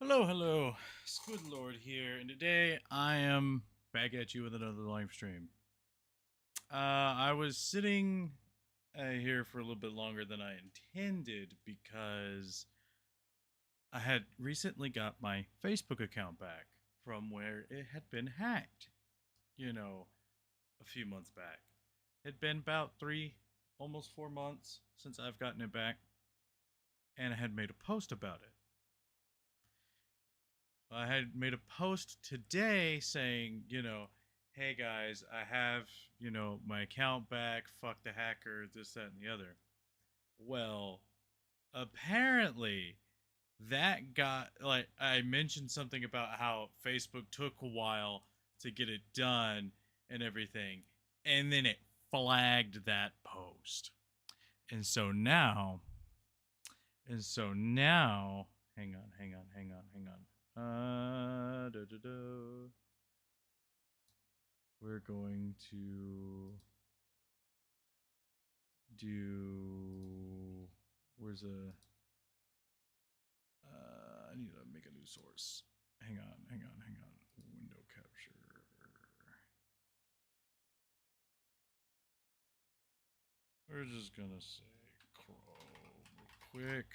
Hello, hello. SquidLord here, and today I am back at you with another live stream. I was sitting here for a little bit longer than I intended because I had recently got my Facebook account back from where it had been hacked, you know, a few months back. It'd been about almost 4 months since I've gotten it back, and I had made a post about it. I had made a post today saying, hey guys, I have, my account back, fuck the hacker, this, that, and the other. Well, apparently that got, like, I mentioned something about how Facebook took a while to get it done and everything, and then it flagged that post. And so now, hang on. Da, da, da. We're going to do. Where's a? I need to make a new source. Hang on. Window capture. We're just gonna say Chrome real quick.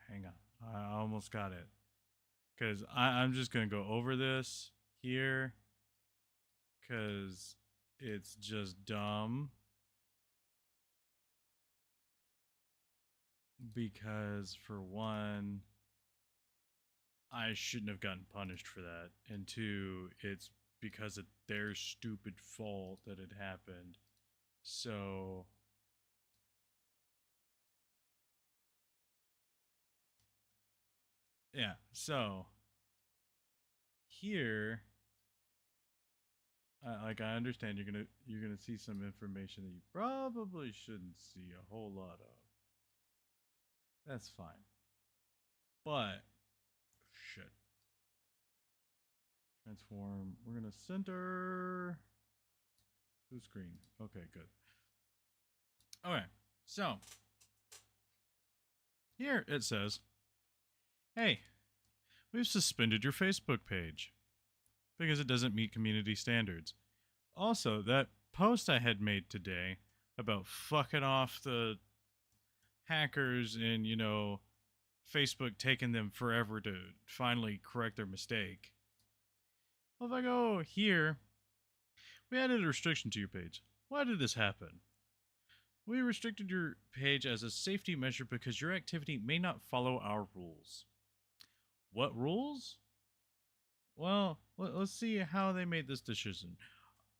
Hang on. I almost got it. Because I'm just going to go over this here. Because it's just dumb. Because, for one, I shouldn't have gotten punished for that. And two, it's because of their stupid fault that it happened. So, yeah. So, here, I understand you're gonna see some information that you probably shouldn't see a whole lot of. That's fine. But shit. Transform. We're gonna center to screen. Okay, good. Okay, so here it says, "Hey, we've suspended your Facebook page because it doesn't meet community standards." Also, that post I had made today about fucking off the hackers and, Facebook taking them forever to finally correct their mistake. Well, if I go here, we added a restriction to your page. Why did this happen? We restricted your page as a safety measure because your activity may not follow our rules. What rules? Well, let's see how they made this decision.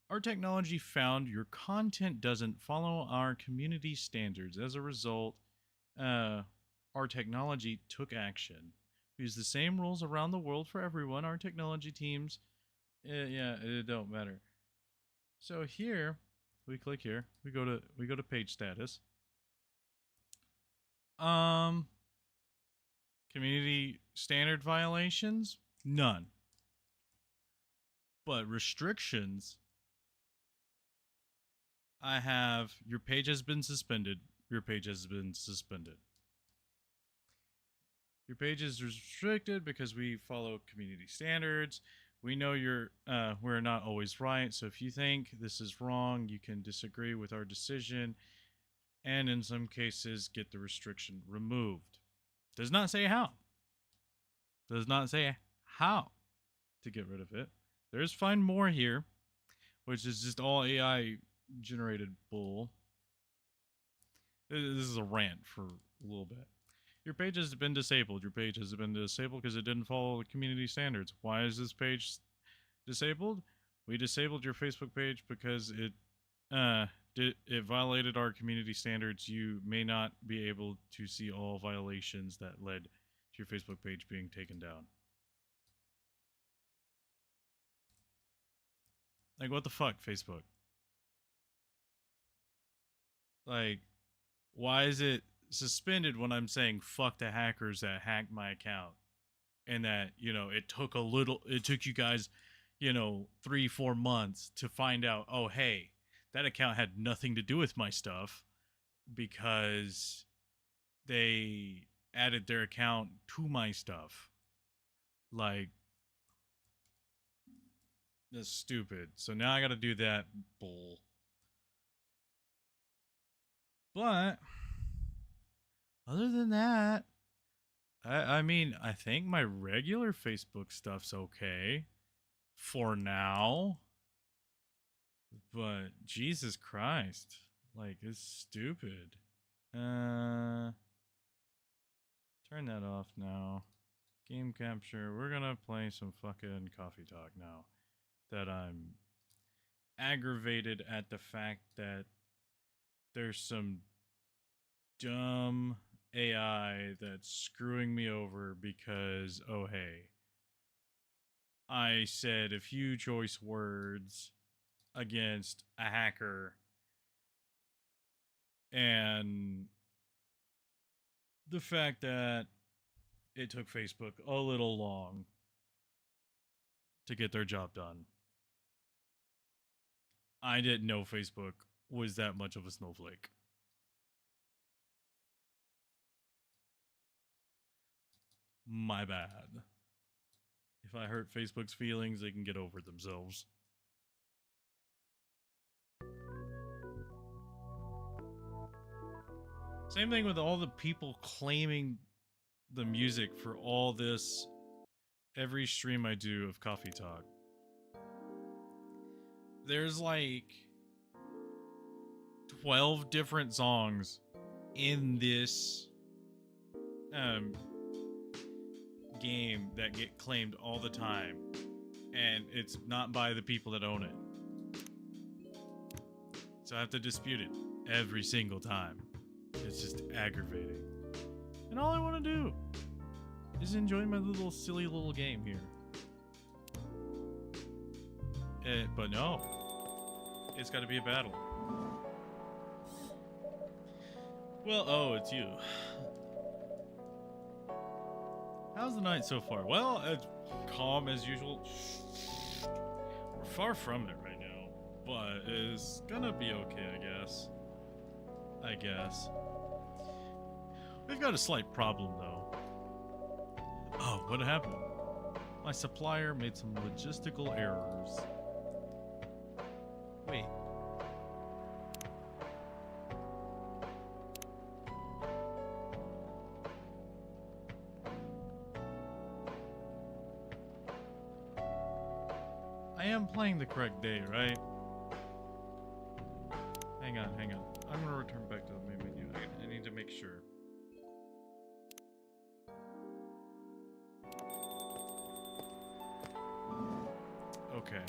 Our technology found your content doesn't follow our community standards. As a result, our technology took action. We use the same rules around the world for everyone. Our technology teams, yeah, it don't matter. So here, we click here. We go to page status. Um, Community standard violations, none. But restrictions, I have your page has been suspended. Your page has been suspended. Your page is restricted because we follow community standards. We know we're not always right. So if you think this is wrong, you can disagree with our decision, and in some cases, get the restriction removed. Does not say how. Does not say how to get rid of it. There's find more here, which is just all AI generated bull. This is a rant for a little bit. Your page has been disabled. Your page has been disabled because it didn't follow the community standards. Why is this page disabled? We disabled your Facebook page because it violated our community standards. You may not be able to see all violations that led to your Facebook page being taken down. Like, what the fuck, Facebook? Like, why is it suspended when I'm saying fuck the hackers that hacked my account? and that, you know, it took you guys, you know, 3-4 months to find out, oh hey, that account had nothing to do with my stuff because they added their account to my stuff. Like, that's stupid. So now I gotta do that bull. But other than that, I mean, I think my regular Facebook stuff's okay for now. But Jesus Christ, like, it's stupid. Turn that off now. Game capture. We're gonna play some fucking coffee talk now. That I'm aggravated at the fact that there's some dumb AI that's screwing me over because, oh hey, I said a few choice words against a hacker, and the fact that it took Facebook a little long to get their job done. I didn't know Facebook was that much of a snowflake. My bad. If I hurt Facebook's feelings, they can get over themselves. Same thing with all the people claiming the music for all this, every stream I do of Coffee Talk. There's like 12 different songs in this game that get claimed all the time, and it's not by the people that own it. So I have to dispute it every single time. It's just aggravating. And all I want to do is enjoy my little silly little game here. But no, it's got to be a battle. Well, oh, it's you. How's the night so far? Well, it's calm as usual. We're far from it right now, but it's gonna be okay, I guess. We've got a slight problem, though. Oh, what happened? My supplier made some logistical errors. Wait. I am playing the correct day, right? Hang on. I'm gonna return back to the main menu. I need to make sure. Okay.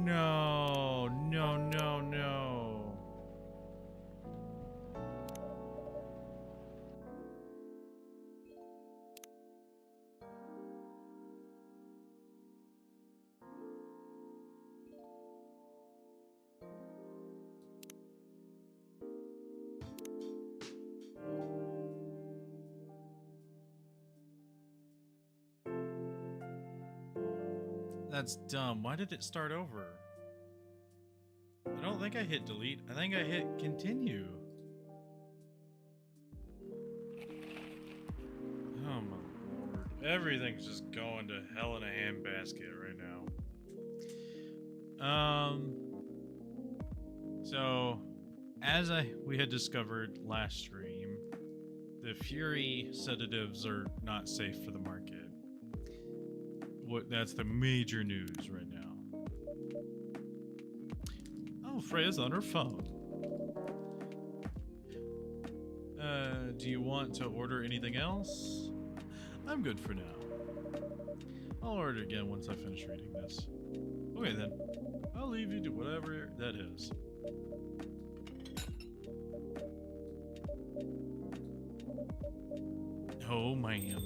No. That's dumb. Why did it start over? I don't think I hit delete. I think I hit continue. Oh my lord. Everything's just going to hell in a handbasket right now. So, as we had discovered last stream, the Fury sedatives are not safe for the market. That's the major news right now. Oh, Freya's on her phone. Do you want to order anything else? I'm good for now. I'll order again once I finish reading this. Okay then. I'll leave you to whatever that is. Oh man.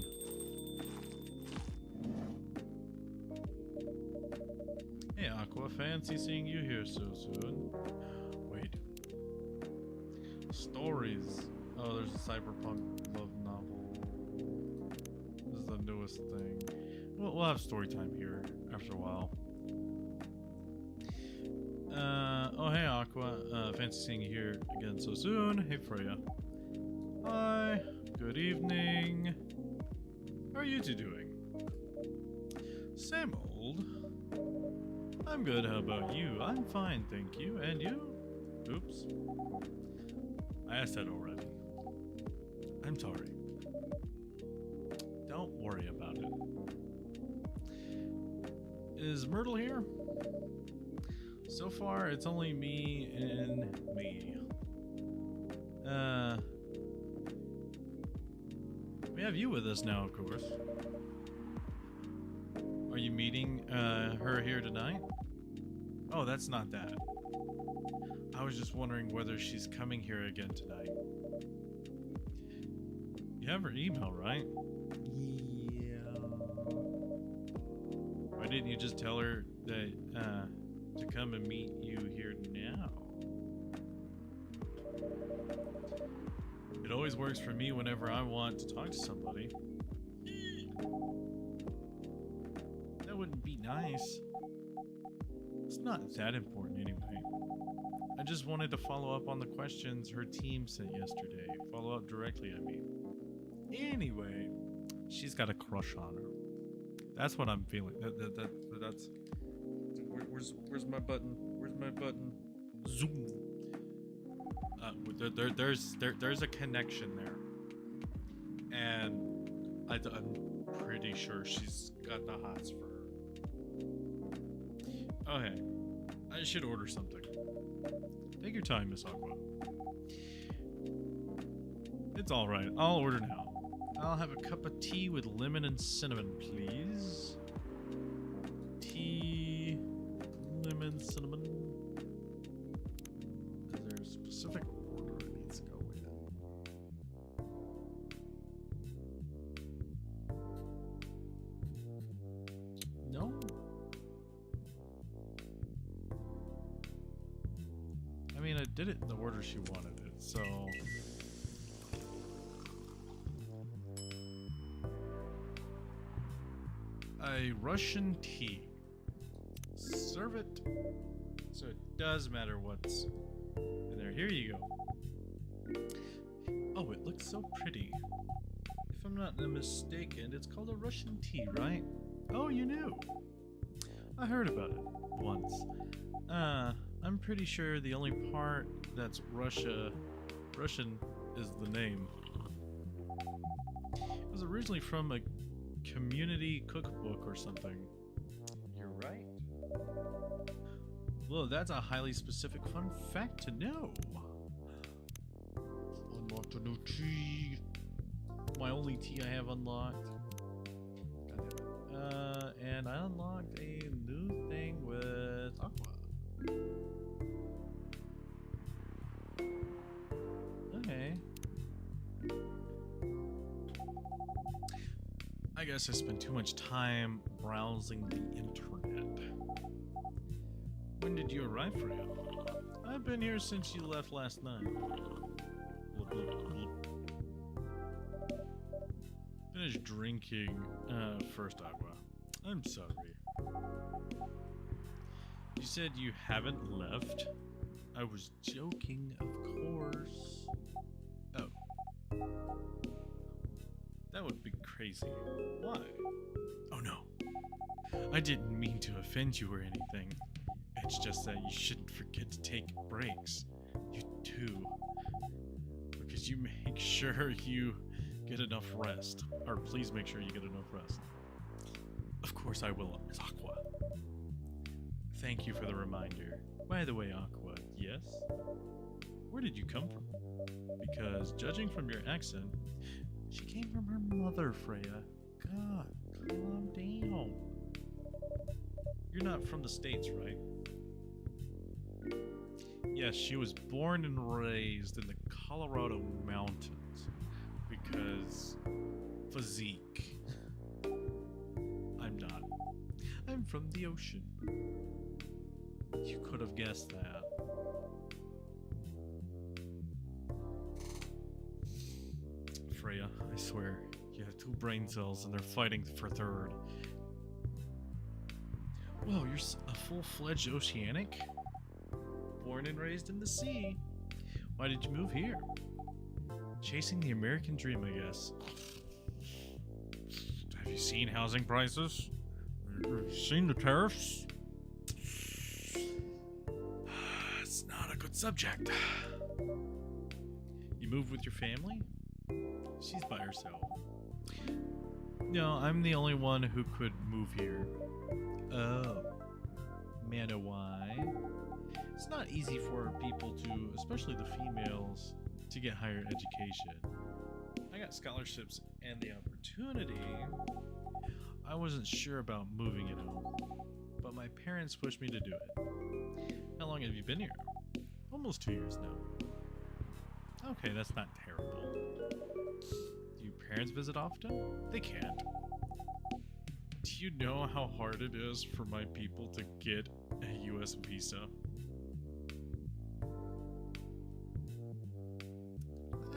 Hey Aqua, fancy seeing you here so soon. Wait, Stories. Oh, there's a cyberpunk love novel. This is the newest thing. We'll have story time here after a while. Oh hey Aqua, fancy seeing you here again so soon. Hey Freya. Hi, good evening. How are you two doing? Same old. I'm good, how about you? I'm fine, thank you. And you? Oops. I asked that already. I'm sorry. Don't worry about it. Is Myrtle here? So far, it's only me and me. We have you with us now, of course. Are you meeting her here tonight? Oh, that's not that. I was just wondering whether she's coming here again tonight. You have her email, right? Yeah. Why didn't you just tell her that to come and meet you here now? It always works for me whenever I want to talk to somebody. That wouldn't be nice. It's not that important anyway. I just wanted to follow up on the questions her team sent yesterday. Follow up directly, I mean. Anyway, she's got a crush on her. That's what I'm feeling. That's. Where's my button? Where's my button? Zoom. There's a connection there, and I'm pretty sure she's got the hots for her. Okay, I should order something. Take your time, Miss Aqua. It's all right. I'll order now. I'll have a cup of tea with lemon and cinnamon, please. Tea, lemon, cinnamon. Is there a specific order it needs to go with? No? I mean, I did it in the order she wanted it, so... A Russian tea. Serve it so it does matter what's in there. Here you go. Oh, it looks so pretty. If I'm not mistaken, it's called a Russian tea, right? Oh, you knew. I heard about it once. I'm pretty sure the only part that's Russian is the name. It was originally from a community cookbook or something. You're right. Well, that's a highly specific fun fact to know. Unlocked a new tea. My only tea I have unlocked. And I unlocked a new thing with Aqua. Okay. I guess I spent too much time browsing the internet. When did you arrive, Freya? I've been here since you left last night. Finish drinking first, Aqua. I'm sorry. You said you haven't left? I was joking, of course. Oh. That would be crazy. Why? Oh no. I didn't mean to offend you or anything. It's just that you shouldn't forget to take breaks. You do. Because you make sure you get enough rest. Or please make sure you get enough rest. Of course I will, Miss Aqua. Thank you for the reminder. By the way, Aqua, yes? Where did you come from? Because judging from your accent, she came from her mother, Freya. God, calm down. You're not from the States, right? Yes, she was born and raised in the Colorado mountains. Because... physique. I'm not. I'm from the ocean. You could have guessed that. Freya. I swear. You have 2 brain cells and they're fighting for 3rd. Whoa, you're a full-fledged oceanic? Born and raised in the sea. Why did you move here? Chasing the American dream, I guess. Have you seen housing prices? Seen the tariffs? It's not a good subject. You moved with your family? She's by herself. No, I'm the only one who could move here. Oh. Mana, why? It's not easy for people to, especially the females, to get higher education. I got scholarships and the opportunity. I wasn't sure about moving, you know, but my parents pushed me to do it. How long have you been here? Almost 2 years now. Okay, that's not terrible. Do your parents visit often? They can't. Do you know how hard it is for my people to get a US visa?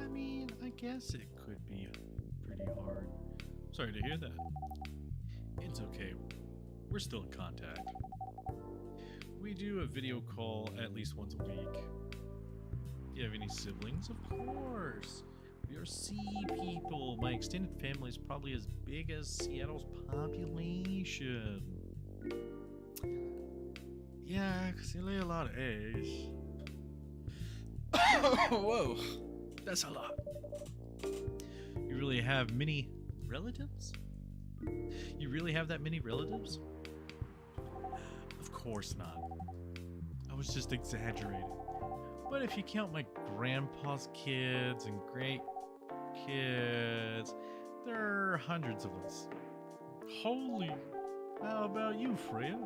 I mean, I guess it could be pretty hard. Sorry to hear that. It's okay. We're still in contact. We do a video call at least once a week. Do you have any siblings? Of course. We are sea people. My extended family is probably as big as Seattle's population. Yeah, because they lay a lot of eggs. Whoa, that's a lot. You really have many relatives? You really have that many relatives? Of course not. I was just exaggerating. But if you count my grandpa's kids and great kids, there are hundreds of us. Holy, how about you, Freya?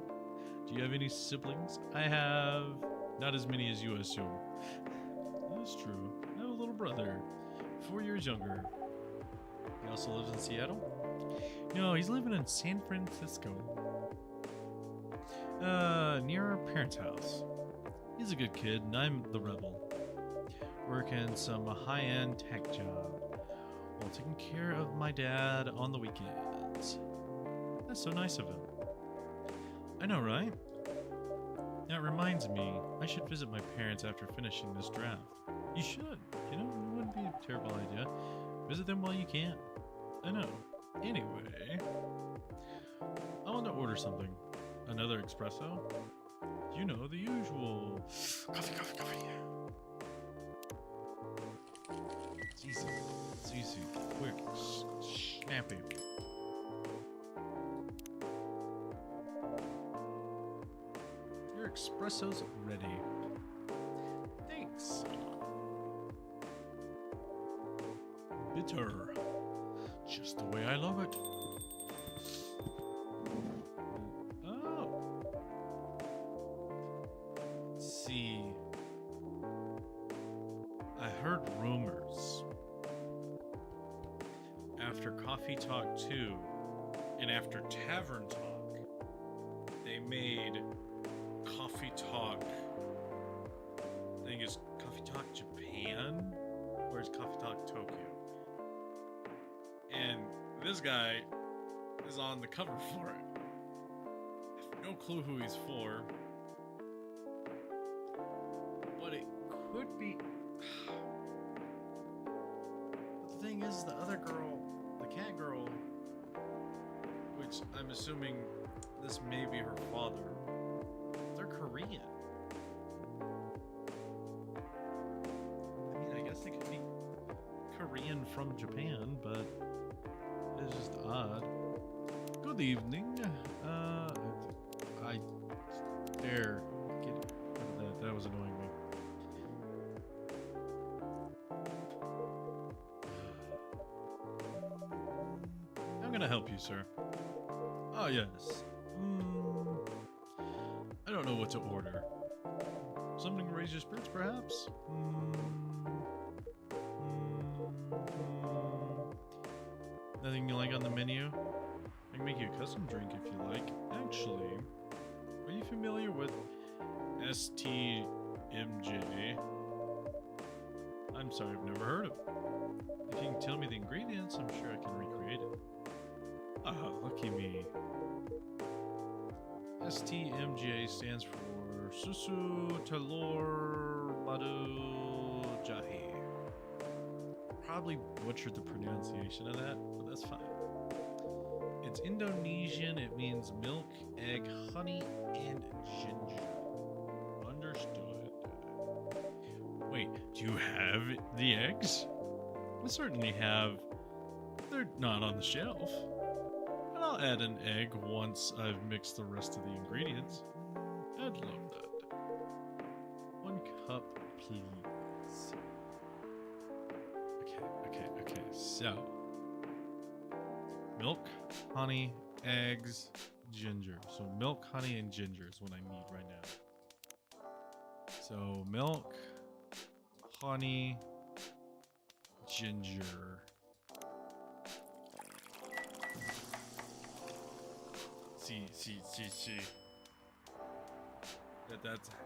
Do you have any siblings? I have not as many as you assume. That's true. I have a little brother, 4 years younger. He also lives in Seattle? No, he's living in San Francisco. Near our parents' house. He's a good kid, and I'm the rebel. Working some high-end tech job while taking care of my dad on the weekends. That's so nice of him. I know, right? That reminds me, I should visit my parents after finishing this draft. You should. You know, it wouldn't be a terrible idea. Visit them while you can. I know. Anyway, I want to order something. Another espresso? You know, the usual. Coffee, coffee, coffee. It's easy. It's easy. Quick. Snappy. Your espresso's ready. Thanks. Bitter. Just the way I love it. Oh. Let's see. I heard rumors. After Coffee Talk 2 and after Tavern Talk, they made Coffee Talk, I think it's Coffee Talk Japan, or it's Coffee Talk Tokyo. And this guy is on the cover for it. I have no clue who he's for, but it could be. But the thing is, the other girl, the cat girl, which I'm assuming this may be her father, they're Korean. I mean, I guess they could be Korean from Japan, but it's just odd. Good evening. There. Get rid of that. That was annoying me. I'm gonna help you, sir. Oh, yes. I don't know what to order. Something to raise your spirits, perhaps? Nothing you like on the menu? I can make you a custom drink if you like. Actually, are you familiar with STMJ? I'm sorry, I've never heard of it. If you can tell me the ingredients, I'm sure I can recreate it. Ah, lucky me. STMJ stands for Susu Talor Madu Jahi. Probably butchered the pronunciation of that, but that's fine. It's Indonesian. It means milk, egg, honey, and ginger. Understood. Wait, do you have the eggs? I certainly have. They're not on the shelf. And I'll add an egg once I've mixed the rest of the ingredients. I'd love that. 1 cup, please. Okay. So, milk, honey, eggs, ginger. So milk, honey, and ginger is what I need right now. So milk, honey, ginger. See.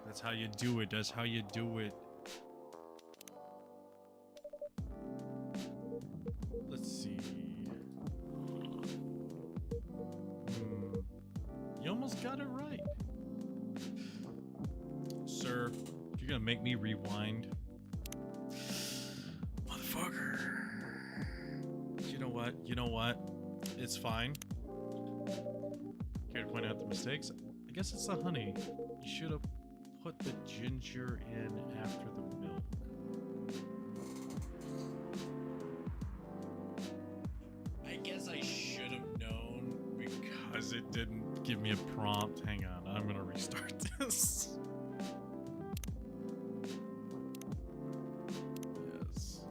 That's how you do it. That's how you do it. Let's see. You almost got it right. Sir, if you're gonna make me rewind. Motherfucker. You know what? It's fine. Care to point out the mistakes? I guess it's the honey. You should have put the ginger in after the milk. I guess I should have known because it didn't give me a prompt. Hang on, I'm gonna restart this. Yes.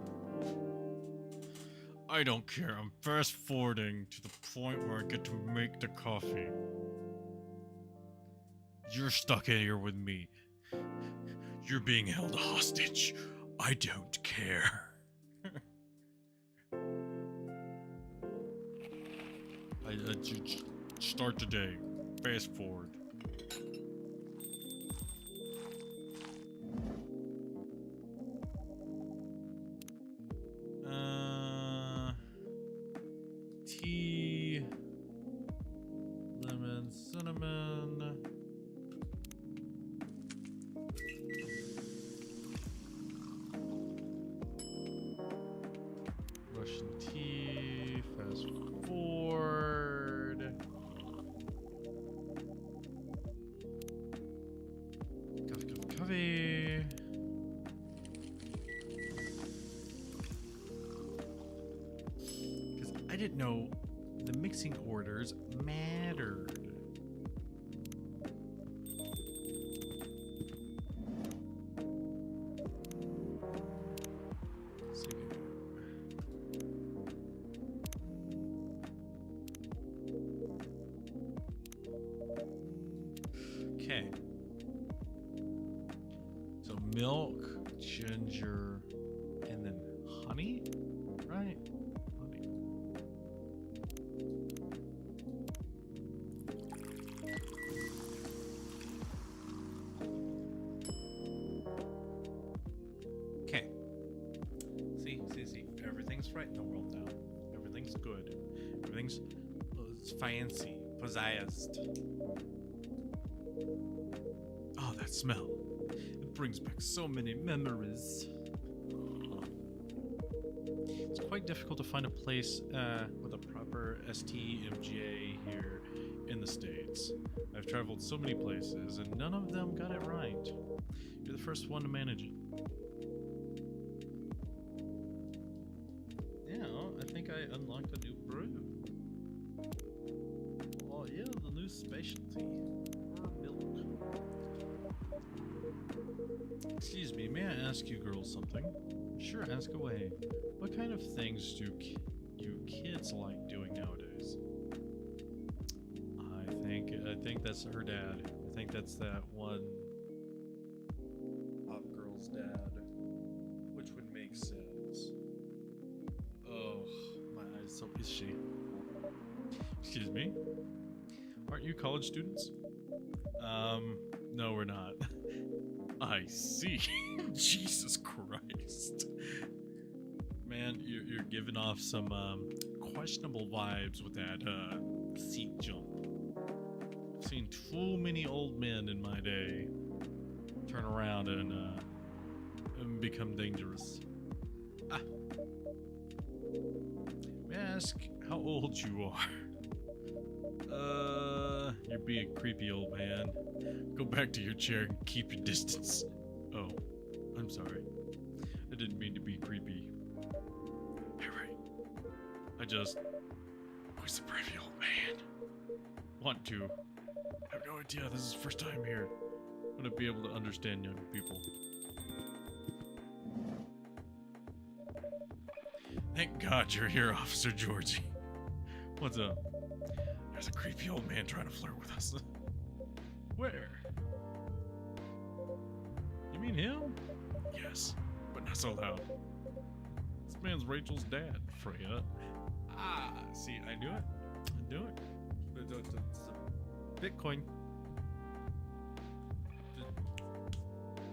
I don't care. I'm fast forwarding to the point where I get to make the coffee. You're stuck in here with me. You're being held hostage. I don't care. I start today. Fast forward. Tea, lemon, cinnamon. Russian tea, fast forward. Coffee. Because I didn't know the mixing orders mattered. Okay. So milk, ginger, and then honey, right? Honey. Okay. See. Everything's right in the world now. Everything's good. Everything's fancy, possessed. Oh, that smell. It brings back so many memories. It's quite difficult to find a place with a proper STMGA here in the States. I've traveled so many places and none of them got it right. You're the first one to manage it. Yeah, I think I unlocked a new brew. Oh yeah, the new specialty. Excuse me, may I ask you girls something? Sure, ask away. What kind of things do you kids like doing nowadays? I think that's her dad. I think that's that one pop girl's dad, which would make sense. Oh, my eyes so itchy. Excuse me? Aren't you college students? No, we're not. I see. Jesus Christ. Man, you're giving off some questionable vibes with that seat jump. I've seen too many old men in my day turn around and become dangerous. May I ask how old you are? You're being creepy, old man. Go back to your chair and keep your distance. Oh, I'm sorry. I didn't mean to be creepy. Alright. Who's the creepy old man? Want to. I have no idea, this is the first time here. I'm gonna be able to understand young people. Thank God you're here, Officer Georgie. What's up? There's a creepy old man trying to flirt with us. Where? You mean him? Yes, but not so loud. This man's Rachel's dad, Freya. Ah, see, I knew it. I knew it. It's Bitcoin.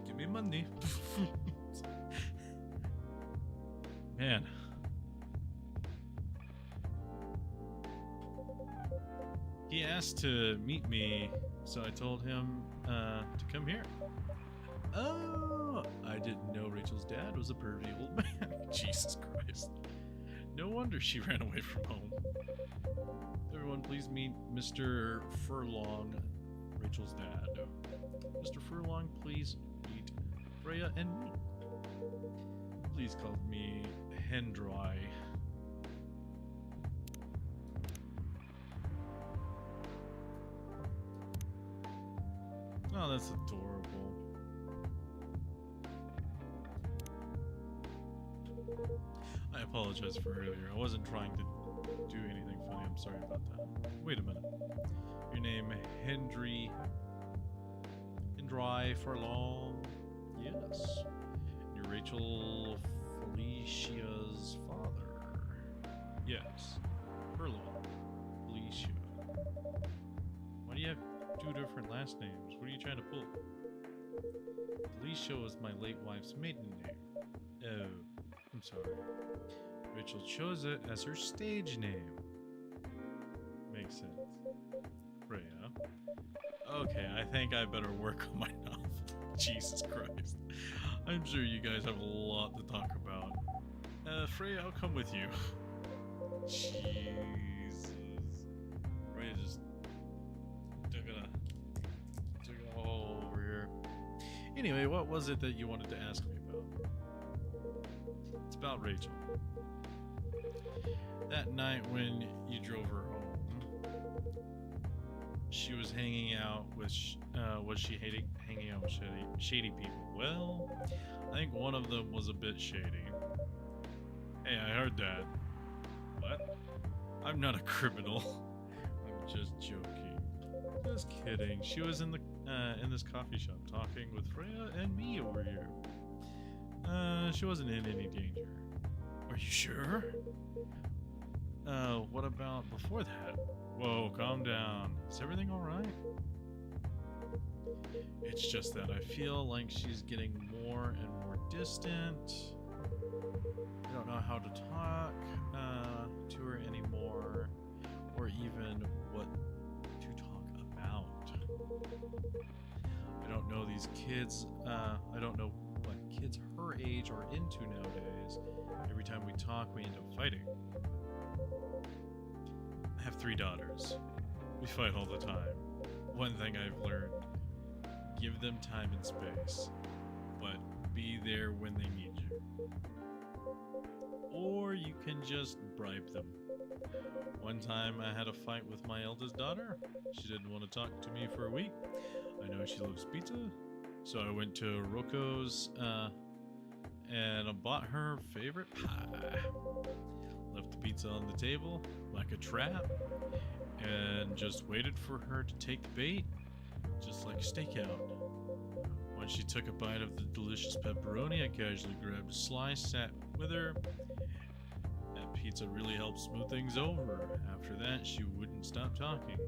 Give me money. Man. He asked to meet me, so I told him to come here. Oh, I didn't know Rachel's dad was a pervy old man. Jesus Christ. No wonder she ran away from home. Everyone, please meet Mr. Furlong, Rachel's dad. Mr. Furlong, please meet Freya and me. Please call me Hendry. Oh, that's adorable. I apologize for earlier. I wasn't trying to do anything funny. I'm sorry about that. Wait a minute. Your name, Hendry Furlong? Yes. You're Rachel Felicia's father? Yes. Furlong. Felicia. Why do you have two different last names? What are you trying to pull? Felicia was my late wife's maiden name. Oh, I'm sorry. Rachel chose it as her stage name. Makes sense. Freya. Okay, I think I better work on my novel. Jesus Christ. I'm sure you guys have a lot to talk about. Freya, I'll come with you. Jesus. Freya just took it all over here. Anyway, what was it that you wanted to ask me about? It's about Rachel. That night when you drove her home, she was hanging out with, was she hanging out with shady people? Well, I think one of them was a bit shady. Hey, I heard that. What? I'm not a criminal. I'm just joking. Just kidding. She was in this coffee shop talking with Freya and me over here. She wasn't in any danger. Are you sure? What about before that? Whoa, calm down. Is everything alright? It's just that I feel like she's getting more and more distant. I don't know how to talk to her anymore, or even what to talk about. I don't know these kids, I don't know what kids her age are into nowadays. Every time we talk, we end up fighting. I have 3 daughters. We fight all the time. One thing I've learned, give them time and space, but be there when they need you. Or you can just bribe them. One time I had a fight with my eldest daughter. She didn't want to talk to me for a week. I know she loves pizza, so I went to Rocco's and I bought her favorite pie. Left the pizza on the table like a trap and just waited for her to take the bait, just like a stakeout. When she took a bite of the delicious pepperoni, I casually grabbed a slice, sat with her. That pizza really helped smooth things over. After that, she wouldn't stop talking.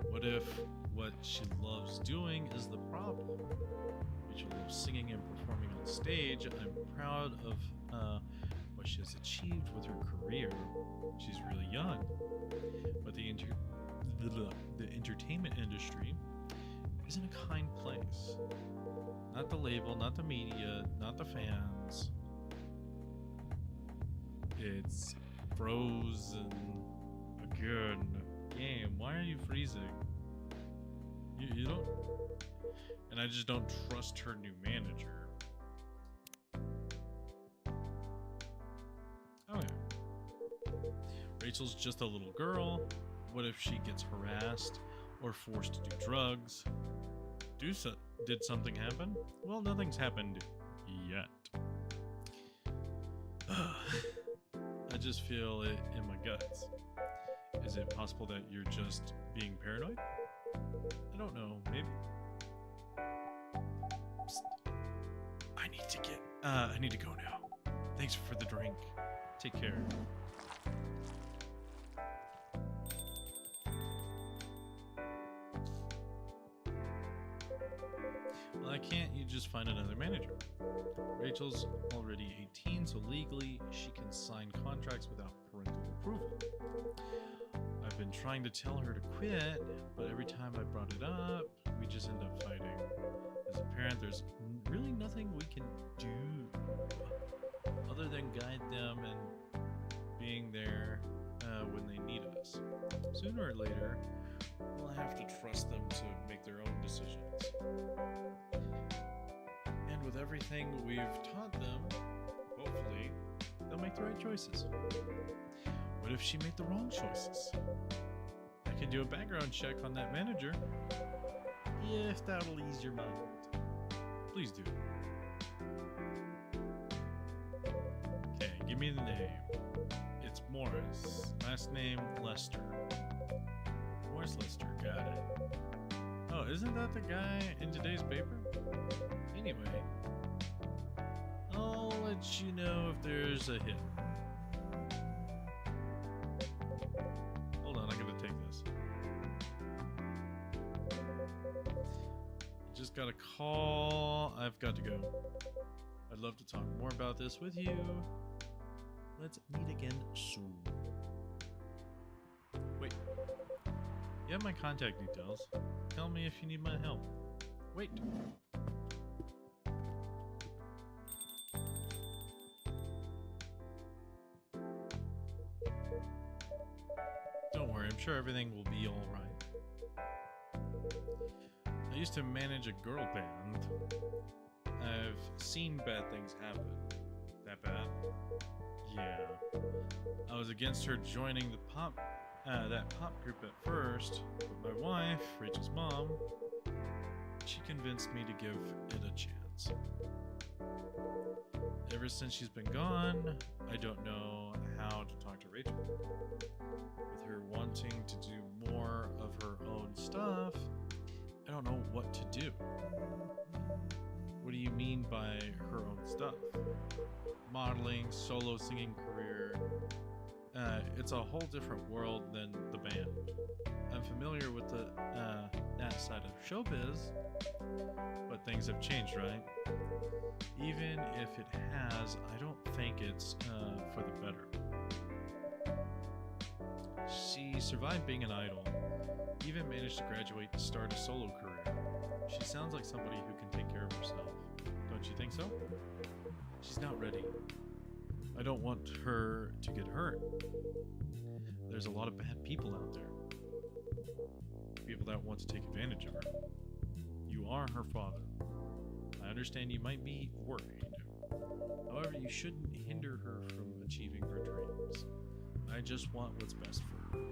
What if what she loves doing is the problem? Rachel loves singing and performing on stage. I'm proud of what she has achieved with her career. She's really young, but the entertainment industry isn't a kind place. Not the label, not the media, not the fans. It's frozen again. Game, why are you freezing? You don't... And I just don't trust her new manager. Oh yeah. Rachel's just a little girl. What if she gets harassed or forced to do drugs? Did something happen? Well, nothing's happened yet. I just feel it in my guts. Is it possible that you're just being paranoid? I don't know, maybe. Psst. I need to go now. Thanks for the drink. Take care. Why can't you just find another manager? Rachel's already 18, so legally she can sign contracts without parental approval. I've been trying to tell her to quit, but every time I brought it up, we just end up fighting. As a parent, there's really nothing we can do other than guide them and being there when they need us. Sooner or later, we'll have to trust them to make their own decisions. And with everything we've taught them, hopefully, they'll make the right choices. What if she made the wrong choices? I can do a background check on that manager. If that'll ease your mind. Please do. Okay, give me the name. It's Morris. Last name Lester. Morris Lester, got it. Oh, isn't that the guy in today's paper? Anyway, I'll let you know if there's a hit. Hold on, I gotta take this. Just got a call. I've got to go. I'd love to talk more about this with you. Let's meet again soon. Wait. You have my contact details. Tell me if you need my help. Wait. Don't worry, I'm sure everything will be alright. I used to manage a girl band. I've seen bad things happen. That bad? Yeah. I was against her joining the that pop group at first, but my wife, Rachel's mom, she convinced me to give it a chance. Ever since she's been gone, I don't know how to talk to Rachel. With her wanting to do more of her own stuff, I don't know what to do. What do you mean by her own stuff? Modeling, solo singing career. It's a whole different world than the band. I'm familiar with the that side of showbiz, but things have changed, right? Even if it has, I don't think it's for the better. She survived being an idol, even managed to graduate and start a solo career. She sounds like somebody who can take care of herself. Don't you think so? She's not ready. I don't want her to get hurt. There's a lot of bad people out there. People that want to take advantage of her. You are her father. I understand you might be worried. However, you shouldn't hinder her from achieving her dreams. I just want what's best for her.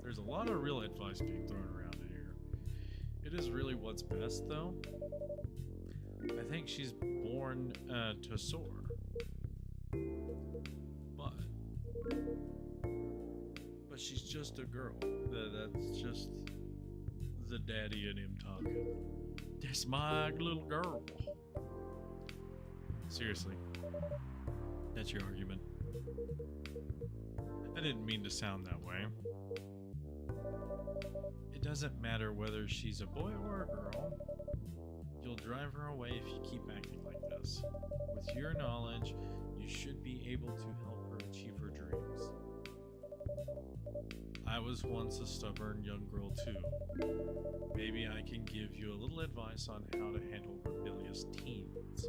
There's a lot of real advice being thrown around here. It is really what's best, though. I think she's born to soar. But she's just a girl. That's just the daddy in him talking. That's my little girl. Seriously, that's your argument. I didn't mean to sound that way. It doesn't matter whether she's a boy or a girl. You'll drive her away if you keep acting like this. With your knowledge, you should be able to help her achieve her dreams. I was once a stubborn young girl too. Maybe I can give you a little advice on how to handle rebellious teens.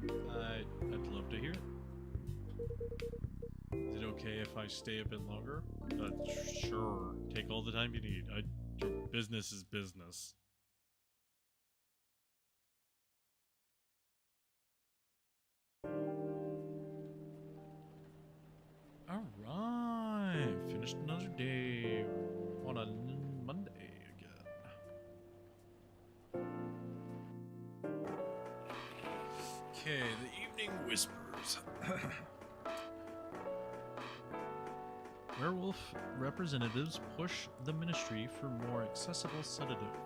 I'd love to hear it. Is it okay if I stay a bit longer? Sure. Take all the time you need. Your business is business. Alright. Finished another day on a Monday again. Okay, the evening whispers. Werewolf representatives push the ministry for more accessible sedative.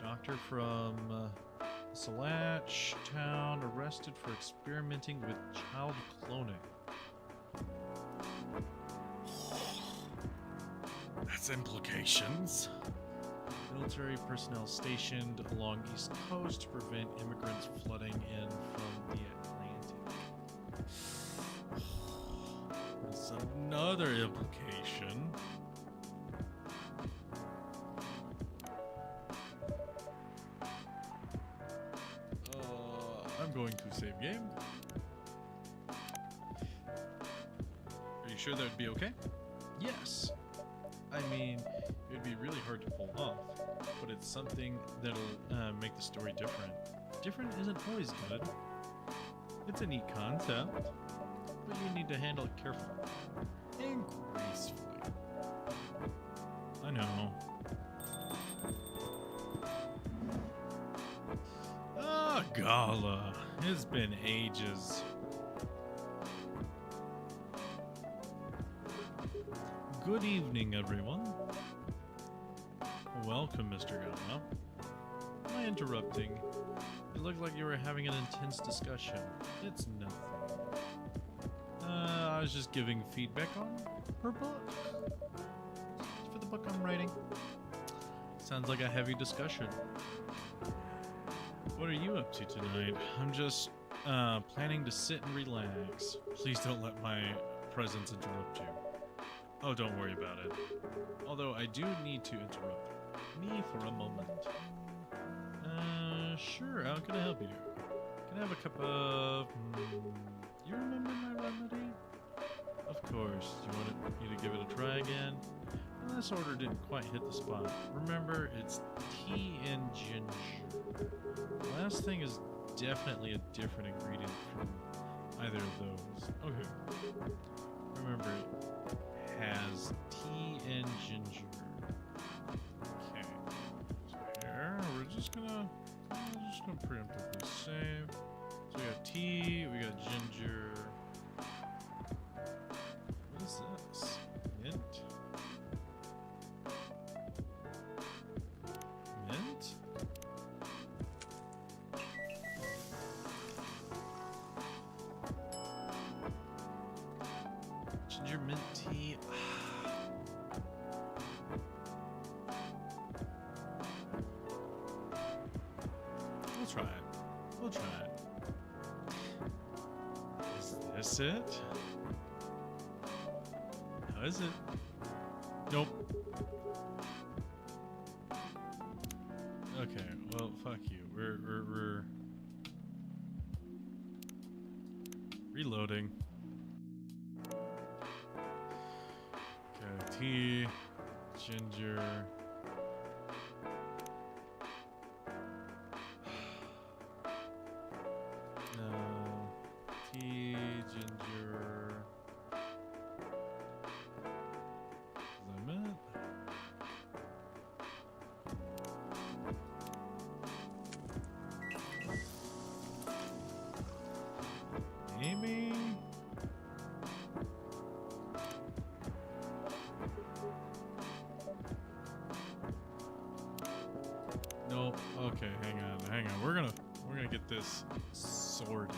Doctor from Salach town arrested for experimenting with child cloning. That's implications. Military personnel stationed along East Coast to prevent immigrants flooding in from the Atlantic. That's another implication. I'm going to save game. Are you sure that would be okay? Yes. I mean, it would be really hard to pull off, but it's something that'll make the story different. Different isn't always good. It's a neat concept, but you need to handle it carefully and gracefully. I know. Ah, Gala. It's been ages. Good evening, everyone. Welcome, Mr. Gala. Am I interrupting? It looked like you were having an intense discussion. It's nothing. I was just giving feedback on her book. For the book I'm writing. Sounds like a heavy discussion. What are you up to tonight? I'm just planning to sit and relax. Please don't let my presence interrupt you. Oh, don't worry about it. Although I do need to interrupt me for a moment. Sure, how can I help you? Can I have a cup of... you remember my remedy? Of course. You want me to give it a try again? The last order didn't quite hit the spot. Remember, it's tea and ginger. The last thing is definitely a different ingredient from either of those. Okay. Remember, it has tea and ginger. Okay. So here, we're just gonna preemptively save. So we got tea, we got ginger. What is this? Mint? Mint? Ginger mint tea. We'll try it. We'll try it. Is this it? How is it? Nope. Okay, well, fuck you. We're reloading. Okay, tea, ginger. Tea, ginger. Lemon. Maybe. Nope. Okay, hang on. We're gonna get this sorted.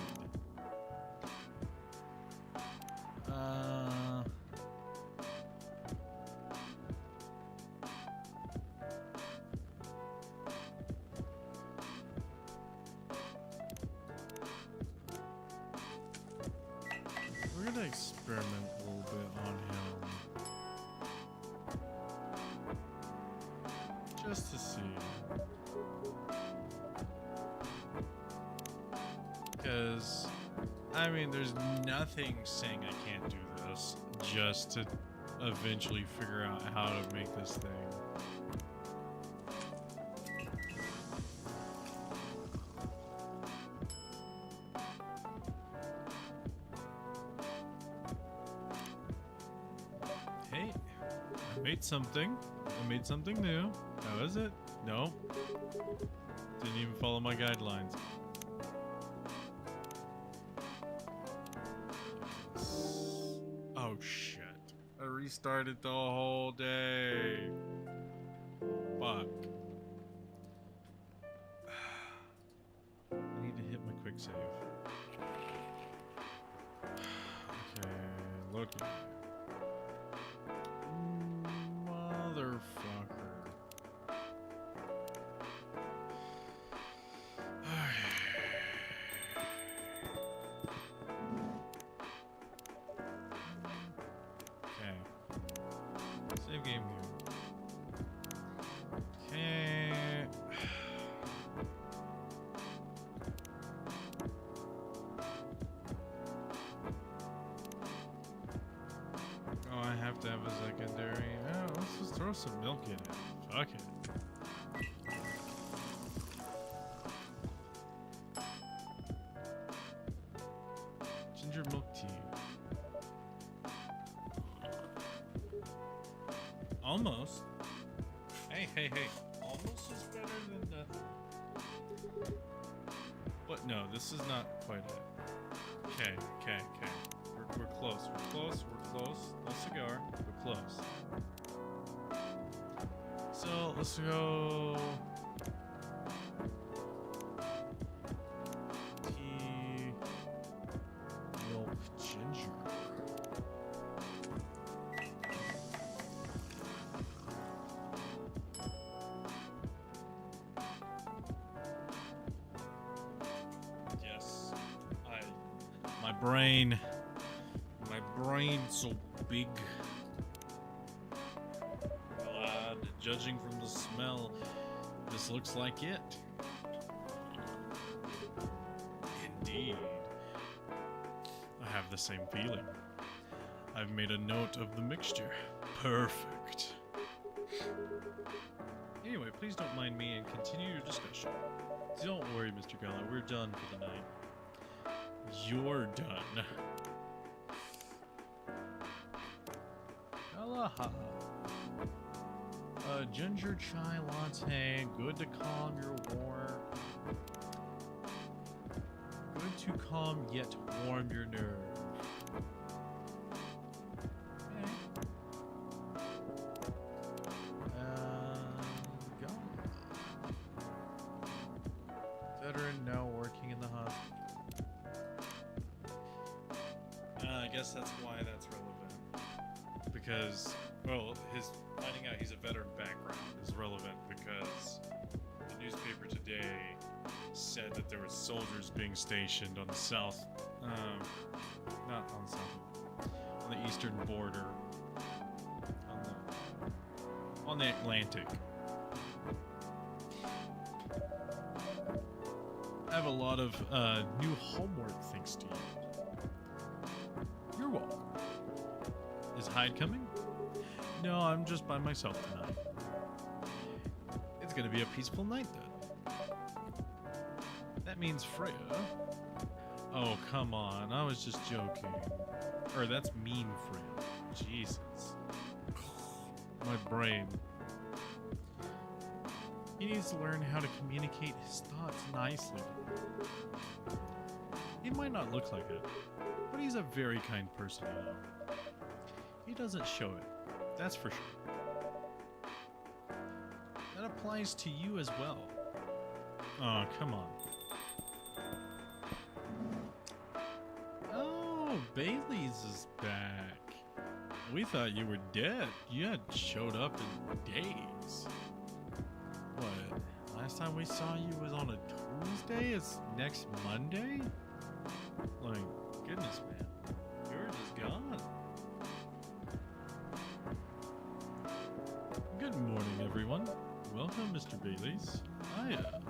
gonna experiment a little bit on him. Just to see. Because, I mean, there's nothing saying I can't do this just to eventually figure out how to make this thing. Hey, I made something. I made something new. How is it? No. Didn't even follow my guidelines. Oh shit. I restarted the whole day. Fuck. I need to hit my quick save. Okay, looking. Motherfucker. Okay. Save game here. Okay. Oh, I have to have a secondary. Oh, let's just throw some milk in it. Fuck it. Ginger milk tea. Almost. Hey. Almost is better than nothing. What? No, this is not quite it. Okay. We're close. No cigar. We're close. So, let's go... Tea... Milk ginger. Yes. My brain's so big. Judging from the smell, this looks like it. Indeed. I have the same feeling. I've made a note of the mixture. Perfect. Anyway, please don't mind me and continue your discussion. Don't worry, Mr. Gala, we're done for the night. You're done. Aloha. Ginger chai latte, good to calm your Good to calm yet warm your nerve. Okay. Go. Veteran now working in the hospital. I guess that's why that's relevant. Because, well, his finding out he's a veteran background is relevant because the newspaper today said that there were soldiers being stationed on the south, not on the south, on the eastern border, on the Atlantic. I have a lot of new homework thanks to you. You're welcome. Is Hyde coming? No, I'm just by myself tonight. It's gonna be a peaceful night then. That means Freya. Oh, come on. I was just joking. Or that's mean Freya. Jesus. My brain. He needs to learn how to communicate his thoughts nicely. He might not look like it, but he's a very kind person, you know. He doesn't show it. That's for sure. That applies to you as well. Oh, come on. Oh, Bailey's is back. We thought you were dead. You hadn't showed up in days. What? Last time we saw you was on a Tuesday? It's next Monday? Like, goodness, man. You're just everyone. Welcome, Mr. Baileys. Hiya.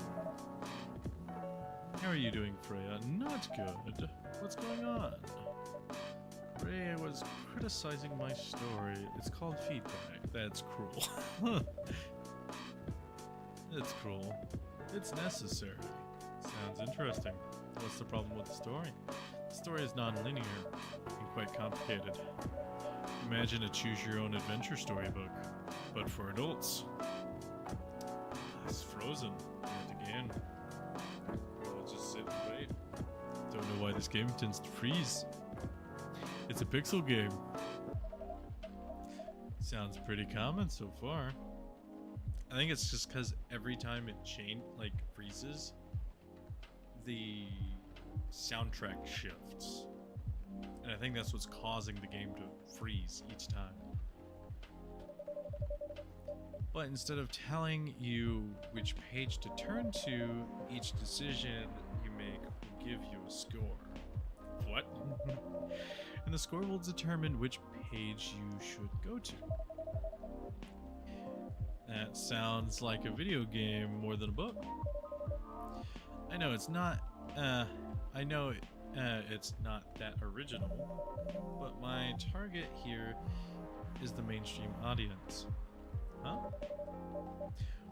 How are you doing, Freya? Not good. What's going on? Ray was criticizing my story. It's called feedback. That's cruel. It's cruel. It's necessary. Sounds interesting. What's the problem with the story? The story is non-linear and quite complicated. Imagine a choose-your-own-adventure storybook, but for adults. It's frozen yet again. I'll just sit and wait. Don't know why this game tends to freeze. It's a pixel game. Sounds pretty common so far. I think it's just because every time it freezes, the soundtrack shifts. And I think that's what's causing the game to freeze each time. But instead of telling you which page to turn to, each decision you make will give you a score. What? And the score will determine which page you should go to. That sounds like a video game more than a book. I know it's not, it's not that original, but my target here is the mainstream audience. Huh?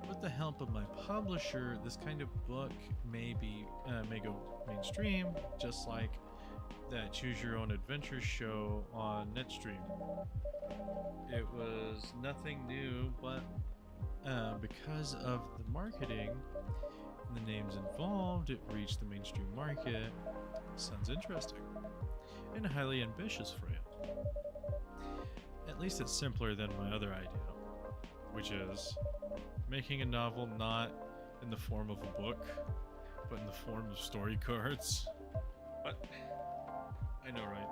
With the help of my publisher, this kind of book may go mainstream, just like that Choose Your Own Adventure show on Netstream. It was nothing new, but because of the marketing and the names involved, it reached the mainstream market. Sounds interesting. And highly ambitious for you. At least it's simpler than my other idea, which is making a novel not in the form of a book, but in the form of story cards. What? I know, right?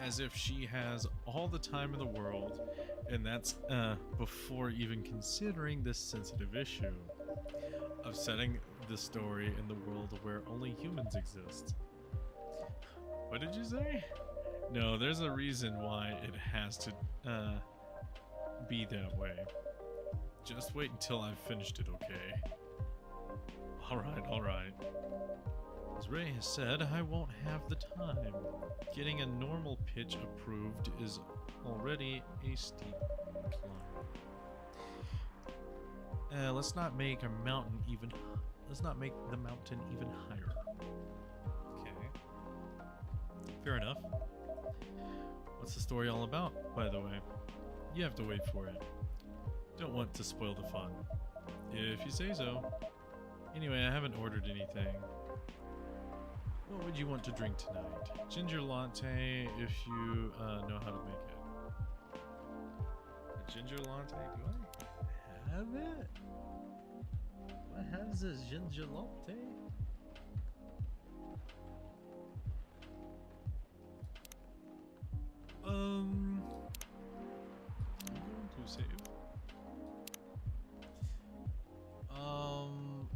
As if she has all the time in the world, and that's before even considering this sensitive issue of setting the story in the world where only humans exist. What did you say? No, there's a reason why it has to be that way. Just wait until I've finished it, okay? Alright. As Ray has said, I won't have the time. Getting a normal pitch approved is already a steep climb. Let's not make the mountain even higher. Okay. Fair enough. What's the story all about, by the way? You have to wait for it. Don't want to spoil the fun. If you say so. Anyway, I haven't ordered anything. What would you want to drink tonight? Ginger latte, if you know how to make it. A ginger latte? Do I have it? What has this ginger latte? I'm going to save.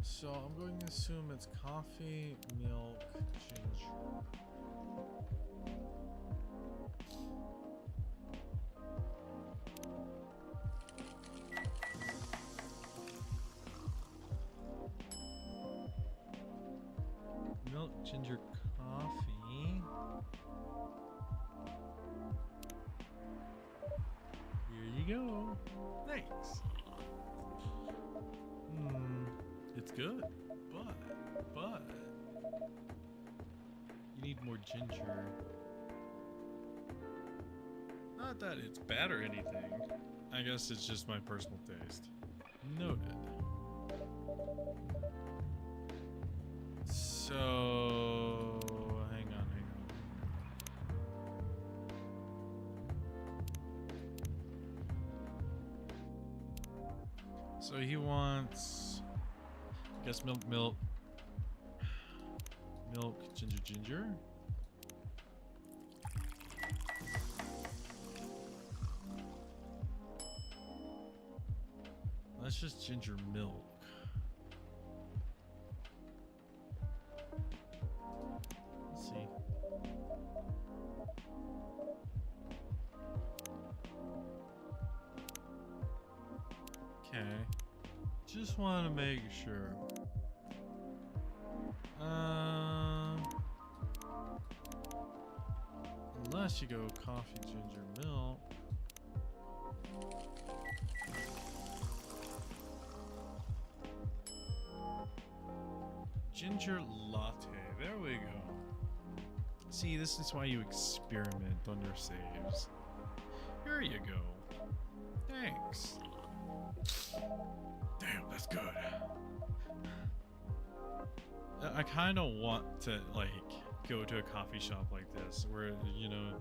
So I'm going to assume it's coffee, milk, ginger. Milk, ginger, coffee. Here you go. Thanks. It's good, but you need more ginger. Not that it's bad or anything. I guess it's just my personal taste. Noted. So, hang on. So he wants, I guess, milk, ginger. That's just ginger milk. Let's see. Okay. Just want to make sure. Unless you go coffee, ginger, milk. Ginger latte. There we go. See, this is why you experiment on your saves. Here you go. Thanks. Damn, that's good. I kind of want to, like, go to a coffee shop like this where, you know,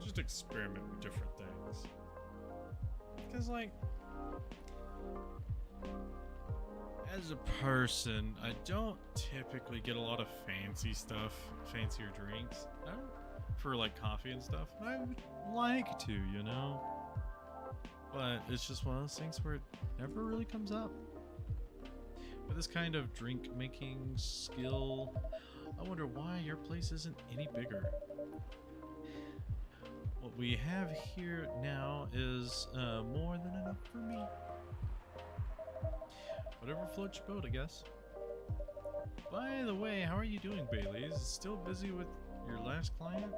just experiment with different things. Because, like, as a person, I don't typically get a lot of fancy stuff, fancier drinks, for like coffee and stuff. I would like to, you know, but it's just one of those things where it never really comes up. With this kind of drink making skill, I wonder why your place isn't any bigger. What we have here now is more than enough for me. Whatever floats your boat, I guess. By the way, how are you doing, Bailey? Still busy with your last client?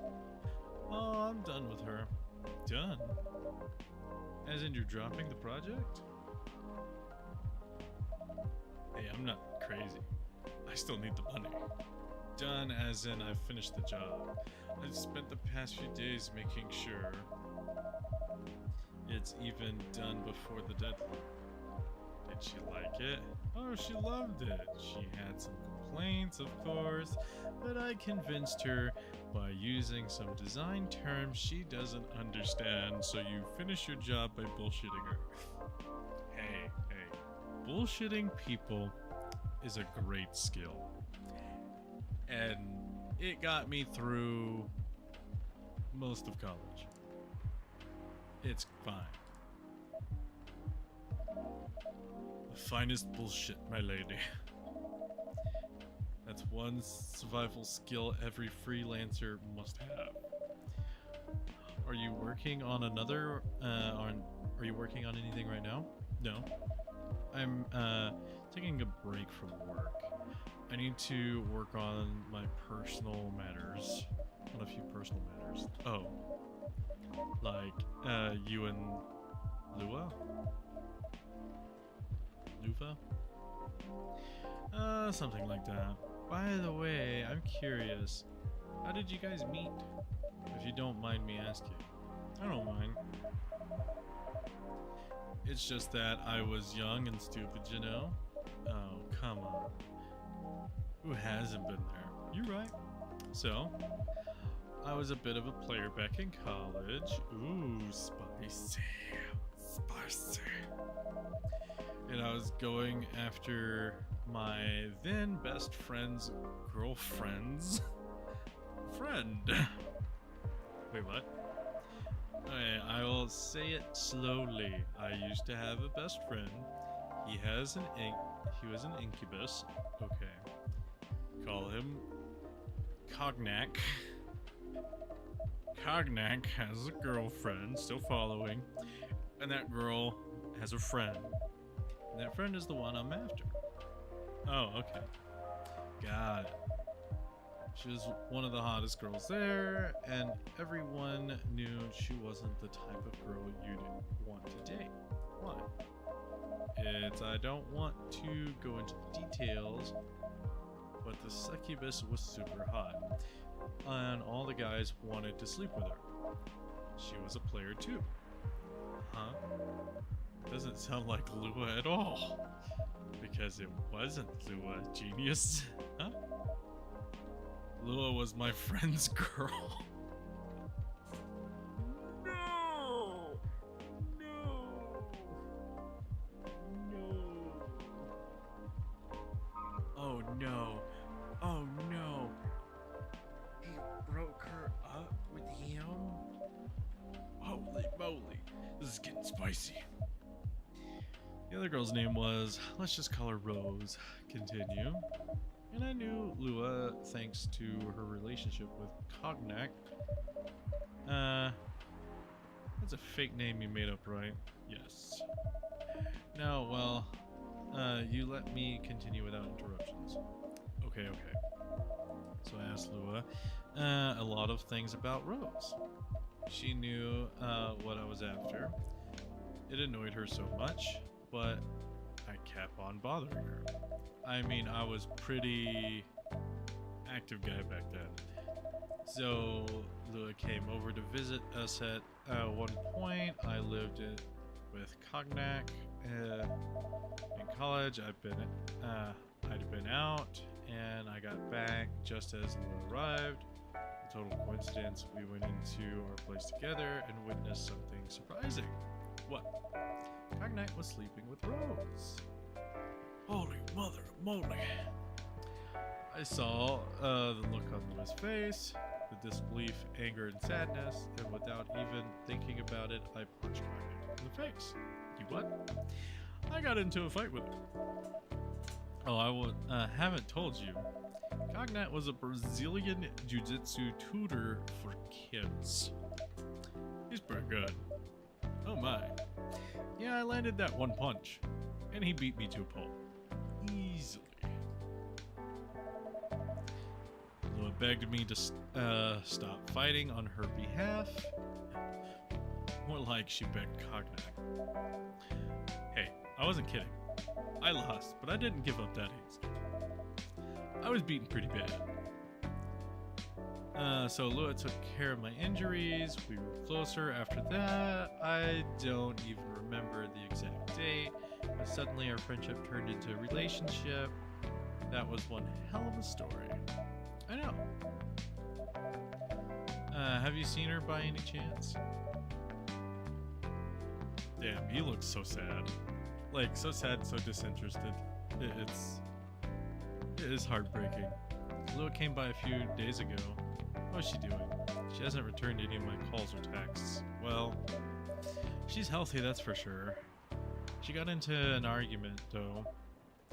Oh, I'm done with her. Done? As in you're dropping the project? Hey, I'm not crazy. I still need the money. Done as in I've finished the job. I've spent the past few days making sure it's even done before the deadline. Did she like it? Oh, she loved it. She had some complaints, of course, but I convinced her by using some design terms she doesn't understand, so you finish your job by bullshitting her. Hey, bullshitting people is a great skill. And it got me through most of college. It's fine. The finest bullshit, my lady. That's one survival skill every freelancer must have. Are you working on another, are you working on anything right now? No. I'm taking a break from work. I need to work on my personal matters. On a few personal matters. Oh. Like, you and Lua? Lufa? Something like that. By the way, I'm curious. How did you guys meet? If you don't mind me asking. I don't mind. It's just that I was young and stupid, you know? Oh, come on. Who hasn't been there? You're right. So, I was a bit of a player back in college. Ooh, spicy. Spicy. And I was going after my then best friend's girlfriend's friend. Wait, what? Okay, I will say it slowly. I used to have a best friend. He was an incubus. Okay. Call him Cognac. Cognac has a girlfriend, still following, and that girl has a friend. And that friend is the one I'm after. Oh, okay. Got it. She was one of the hottest girls there, and everyone knew she wasn't the type of girl you didn't want to date. Why? I don't want to go into the details, but the succubus was super hot, and all the guys wanted to sleep with her. She was a player too. Huh? Doesn't sound like Lua at all. Because it wasn't Lua, genius. Huh? Lua was my friend's girl. No! No! No! Oh no. Oh no. He broke her up with him? Holy moly. This is getting spicy. The other girl's name was, let's just call her Rose. Continue. And I knew Lua thanks to her relationship with Cognac. That's a fake name you made up, right? Yes. No, well, you let me continue without interruptions. Okay, okay. So I asked Lua a lot of things about Rose. She knew what I was after. It annoyed her so much, but I kept on bothering her. I mean, I was pretty active guy back then. So Lua came over to visit us at one point. I lived with Cognac in college. I'd been out, and I got back just as Lua arrived. A total coincidence. We went into our place together and witnessed something surprising. What? Cognac was sleeping with Rose. Holy mother of moly! I saw the look on Lua's face, the disbelief, anger, and sadness, and without even thinking about it, I punched Cognac in the face. You what? I got into a fight with her. Oh, I haven't told you. Cognac was a Brazilian jiu-jitsu tutor for kids. He's pretty good. Oh my. Yeah, I landed that one punch, and he beat me to a pulp. Easily. Lua begged me to stop fighting on her behalf. More like she begged Cognac. Hey, I wasn't kidding. I lost, but I didn't give up that easy. I was beaten pretty bad. So Lua took care of my injuries. We were closer after that. I don't even remember the exact date, but suddenly our friendship turned into a relationship. That was one hell of a story. I know. Have you seen her by any chance? Damn, he looks so sad. Like, so sad, so disinterested. It is heartbreaking. Lua came by a few days ago. What's she doing? She hasn't returned any of my calls or texts. Well, she's healthy, that's for sure. She got into an argument, though.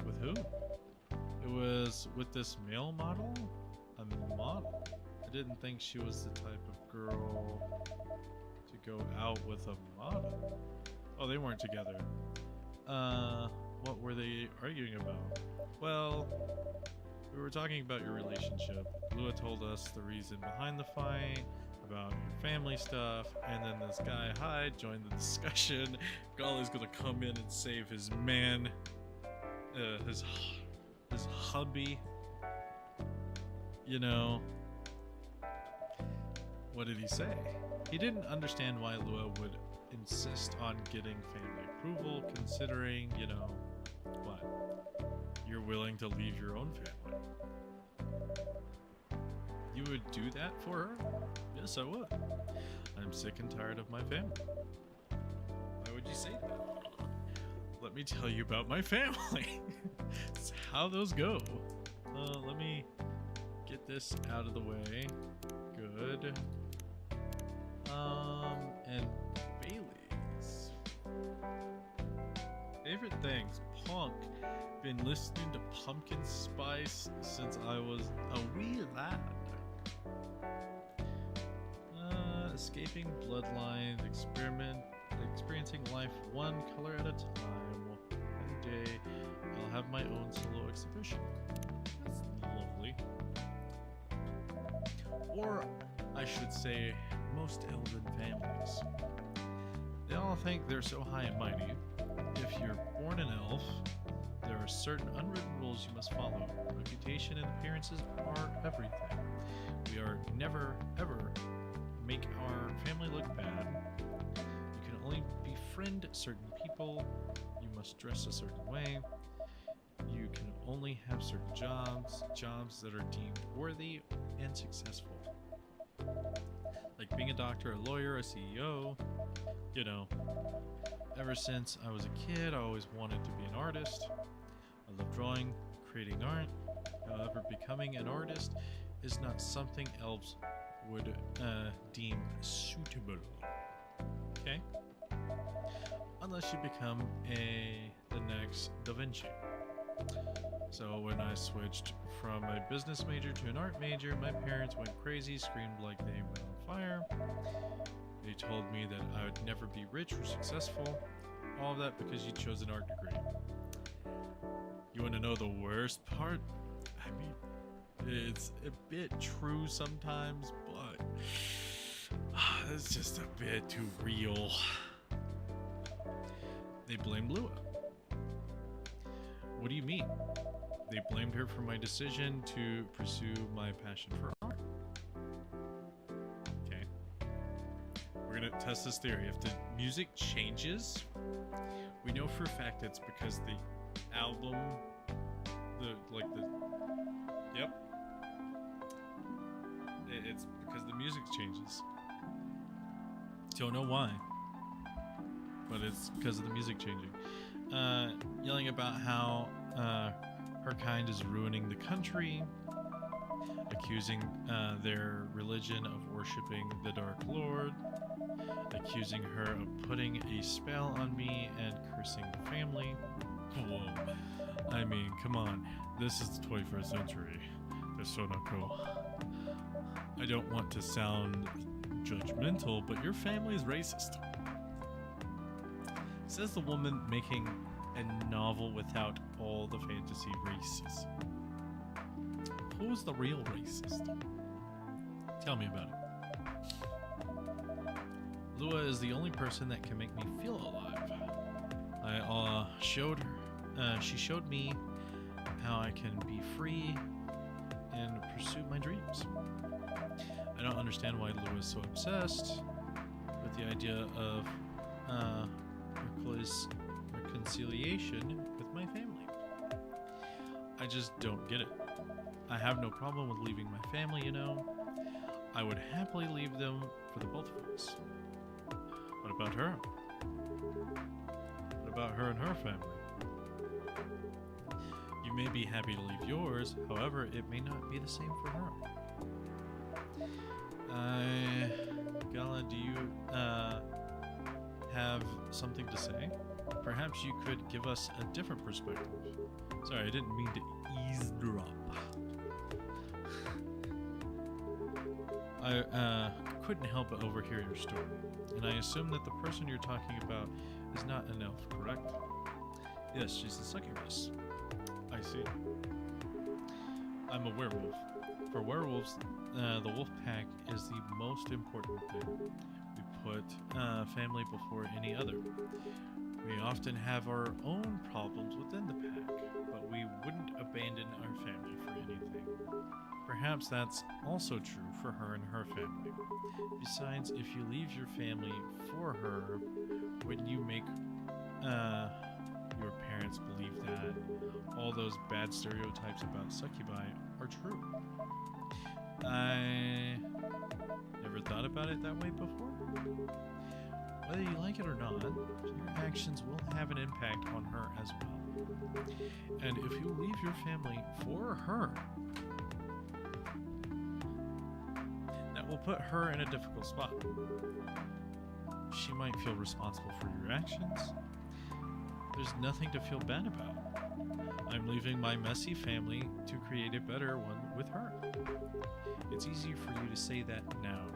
With who? It was with this male model? A model? I didn't think she was the type of girl to go out with a model. Oh, they weren't together. What were they arguing about? Well, we were talking about your relationship. Lua told us the reason behind the fight, about your family stuff, and then this guy Hyde joined the discussion. Golly's gonna come in and save his man, his hubby. You know, what did he say? He didn't understand why Lua would insist on getting family approval, considering, you know, what? You're willing to leave your own family. You would do that for her? Yes, I would. I'm sick and tired of my family. Why would you say that? Let me tell you about my family. It's how those go. Let me get this out of the way. Good. And Bailey's favorite things. Punk. Been listening to Pumpkin Spice since I was a wee lad. Escaping bloodlines, experiencing life one color at a time. One day, I'll have my own solo exhibition. That's lovely. Or, I should say, most elven families. They all think they're so high and mighty. If you're born an elf, there are certain unwritten rules you must follow. Reputation and appearances are everything. We are never, ever make our family look bad. You can only befriend certain people. You must dress a certain way. You can only have certain jobs that are deemed worthy and successful. Like being a doctor, a lawyer, a CEO, you know. Ever since I was a kid, I always wanted to be an artist. I love drawing, creating art. However, becoming an artist is not something elves would deem suitable. Okay? Unless you become the next Da Vinci. So when I switched from a business major to an art major, my parents went crazy, screamed like they were on fire. They told me that I would never be rich or successful. all of that because you chose an art degree. You want to know the worst part? I mean, it's a bit true sometimes, but it's just a bit too real. They blamed Lua. What do you mean? They blamed her for my decision to pursue my passion for art. Okay. We're gonna test this theory. If the music changes, we know for a fact it's because the album, yep. It's because the music changes. Don't know why, but it's because of the music changing. Yelling about how her kind is ruining the country, accusing their religion of worshiping the Dark Lord, accusing her of putting a spell on me and cursing the family. Whoa. I mean, come on. This is the 21st century. That's so not cool. I don't want to sound judgmental, but your family is racist. Says the woman making a novel without all the fantasy races. Who's the real racist? Tell me about it. Lua is the only person that can make me feel alive. She showed me how I can be free and pursue my dreams. I don't understand why Lua is so obsessed with the idea of reconciliation with my family. I just don't get it. I have no problem with leaving my family, you know. I would happily leave them for the both of us. What about her? What about her and her family? You may be happy to leave yours, however, it may not be the same for her. Gala, do you have something to say? Perhaps you could give us a different perspective. Sorry, I didn't mean to eavesdrop. I couldn't help but overhear your story, and I assume that the person you're talking about is not an elf, correct? Yes, she's a succubus. I see. I'm a werewolf. For werewolves, the wolf pack is the most important thing. We put family before any other. We often have our own problems within the pack, but we wouldn't abandon our family for anything. Perhaps that's also true for her and her family. Besides, if you leave your family for her, wouldn't you make your parents believe that all those bad stereotypes about succubi are true? I never thought about it that way before. Whether you like it or not, your actions will have an impact on her as well. And if you leave your family for her, that will put her in a difficult spot. She might feel responsible for your actions. There's nothing to feel bad about. I'm leaving my messy family to create a better one with her. It's easy for you to say that now,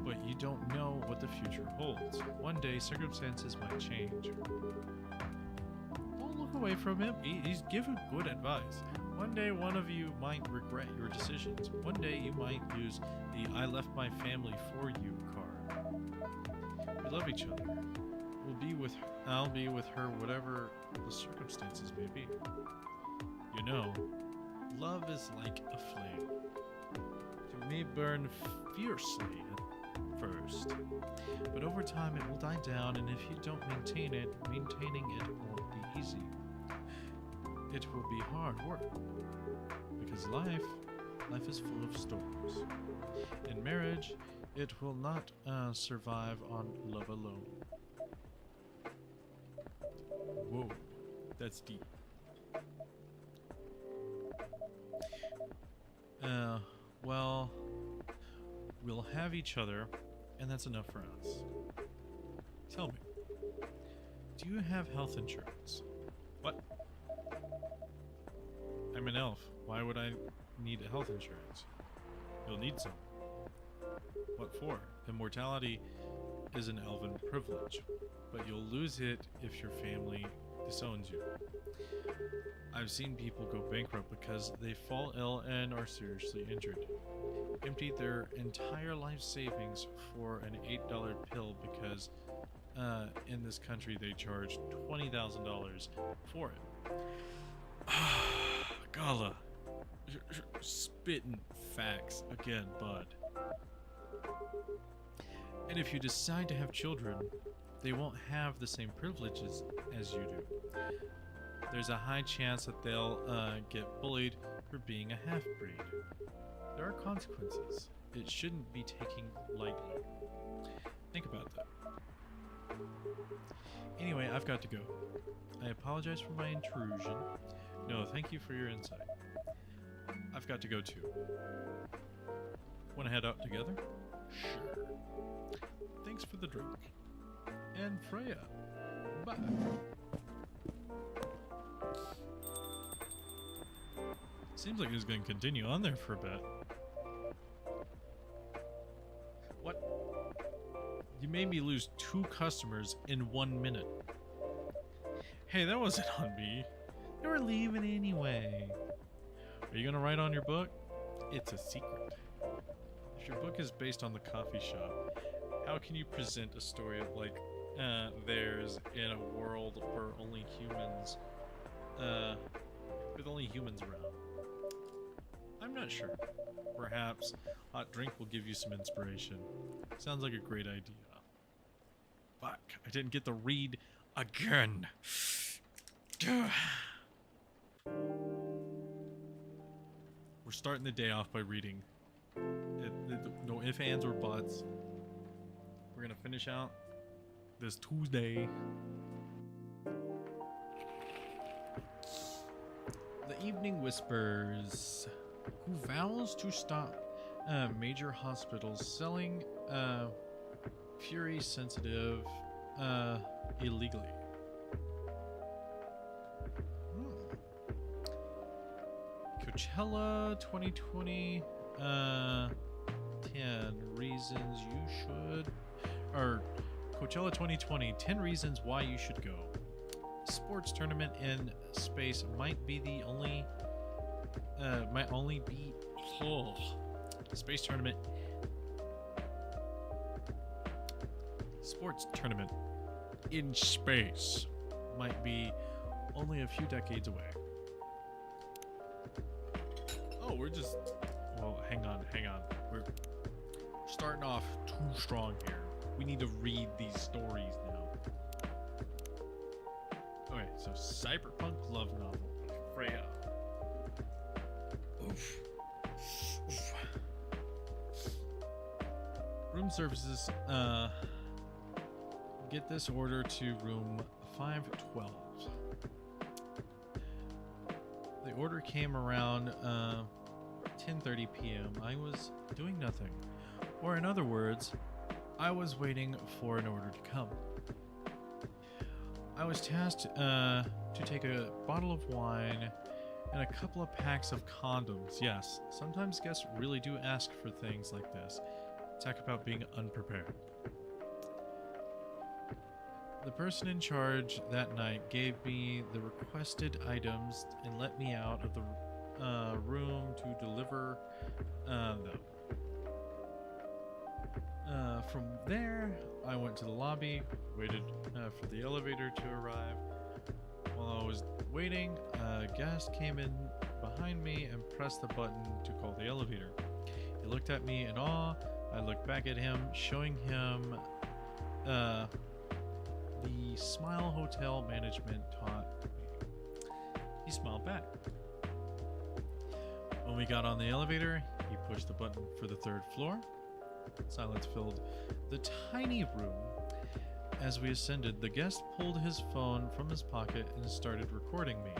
but you don't know what the future holds. One day, circumstances might change. Don't look away from him. He's giving good advice. One day, one of you might regret your decisions. One day, you might use the I left my family for you card. We love each other. I'll be with her whatever the circumstances may be. You know, love is like a flame. It may burn fiercely at first, but over time it will die down, and if you don't maintain it, maintaining it won't be easy. It will be hard work, because life is full of storms. In marriage, it will not survive on love alone. Whoa, that's deep. Well, we'll have each other, and that's enough for us. Tell me, do you have health insurance? What? I'm an elf. Why would I need health insurance? You'll need some. What for? Immortality is an elven privilege, but you'll lose it if your family disowns you. I've seen people go bankrupt because they fall ill and are seriously injured. Emptied their entire life savings for an $8 pill because in this country they charge $20,000 for it. Gala, you're spitting facts again, bud. And if you decide to have children, they won't have the same privileges as you do. There's a high chance that they'll get bullied for being a half-breed. There are consequences. It shouldn't be taken lightly. Think about that. Anyway, I've got to go. I apologize for my intrusion. No, thank you for your insight. I've got to go too. Want to head out together? Sure. Thanks for the drink. And Freya. Bye. Seems like it's going to continue on there for a bit. What? You made me lose 2 customers in 1 minute. Hey, that wasn't on me. They were leaving anyway. Are you going to write on your book? It's a secret. If your book is based on the coffee shop, how can you present a story of like theirs in a world where only humans, with only humans around? I'm not sure. Perhaps hot drink will give you some inspiration. Sounds like a great idea. Fuck, I didn't get to read again. We're starting the day off by reading. No ifs, ands, or buts. We're gonna finish out this Tuesday. The Evening Whispers. Who vows to stop major hospitals selling Fury sensitive illegally. Coachella 2020 10 reasons you should, or Coachella 2020 10 reasons why you should go. Sports tournament in space might be the only space tournament. Sports tournament in space might be only a few decades away. Oh, well, hang on. We're starting off too strong here. We need to read these stories now. Okay, so cyberpunk love novel. Freya. Oof. Room services, get this order to room 512. The order came around 10:30 p.m. I was doing nothing. Or in other words, I was waiting for an order to come. I was tasked to take a bottle of wine and a couple of packs of condoms. Yes, sometimes guests really do ask for things like this. Talk about being unprepared. The person in charge that night gave me the requested items and let me out of the room to deliver them. From there, I went to the lobby, waited for the elevator to arrive. While I was waiting, a guest came in behind me and pressed the button to call the elevator. He looked at me in awe. I looked back at him, showing him the smile hotel management taught me. He smiled back. When we got on the elevator, he pushed the button for the 3rd floor. Silence filled the tiny room. As we ascended, the guest pulled his phone from his pocket and started recording me.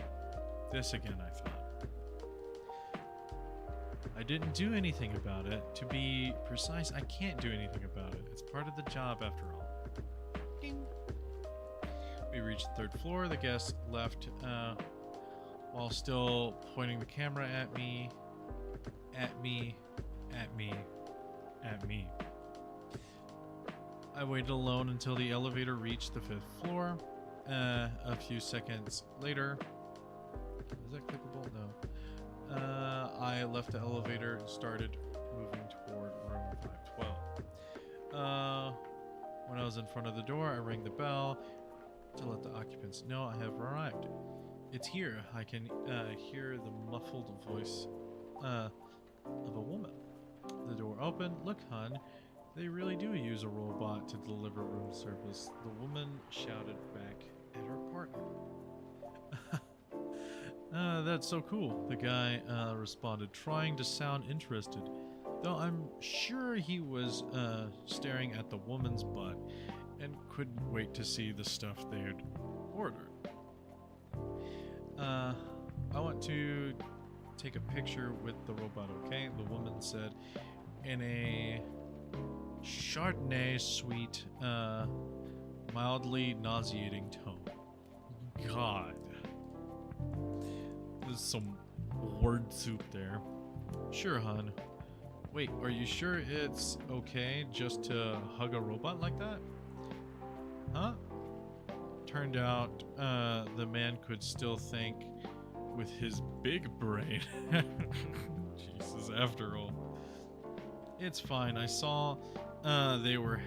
This again, I thought. I didn't do anything about it. To be precise, I can't do anything about it. It's part of the job after all. Ding. We reached the 3rd floor. The guest left while still pointing the camera at me. I waited alone until the elevator reached the 5th floor. A few seconds later, is that clickable? No. I left the elevator and started moving toward room 512. When I was in front of the door, I rang the bell to let the occupants know I have arrived. It's here. I can hear the muffled voice of a woman. The door opened. Look, hon, they really do use a robot to deliver room service. The woman shouted back at her partner. That's so cool, the guy responded, trying to sound interested, though I'm sure he was staring at the woman's butt and couldn't wait to see the stuff they had ordered. I want to take a picture with the robot, okay? The woman said in a Chardonnay sweet, mildly nauseating tone. God. There's some word soup there. Sure, hon. Wait, are you sure it's okay just to hug a robot like that? Huh? Turned out, the man could still think with his big brain. Jesus, after all. It's fine. I saw, they were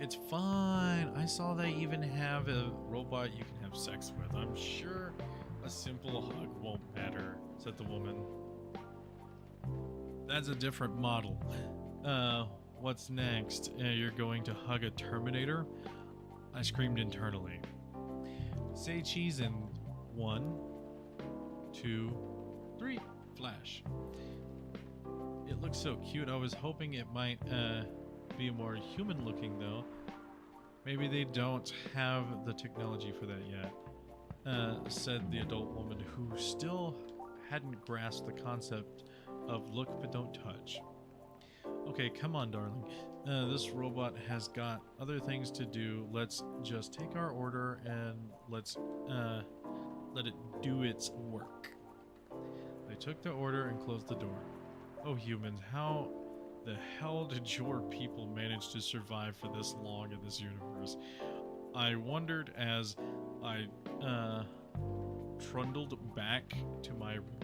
It's fine. I saw they even have a robot you can have sex with. I'm sure a simple hug won't matter, said the woman. That's a different model. What's next? You're going to hug a Terminator? I screamed internally. Say cheese in 1, 2, 3. Flash. It looks so cute. I was hoping it might, be more human looking though. Maybe they don't have the technology for that yet, said the adult woman who still hadn't grasped the concept of look but don't touch. Okay, come on, darling. This robot has got other things to do. Let's just take our order and let's let it do its work. They took the order and closed the door. Oh, humans, how the hell did your people manage to survive for this long in this universe? I wondered as I trundled back to my room.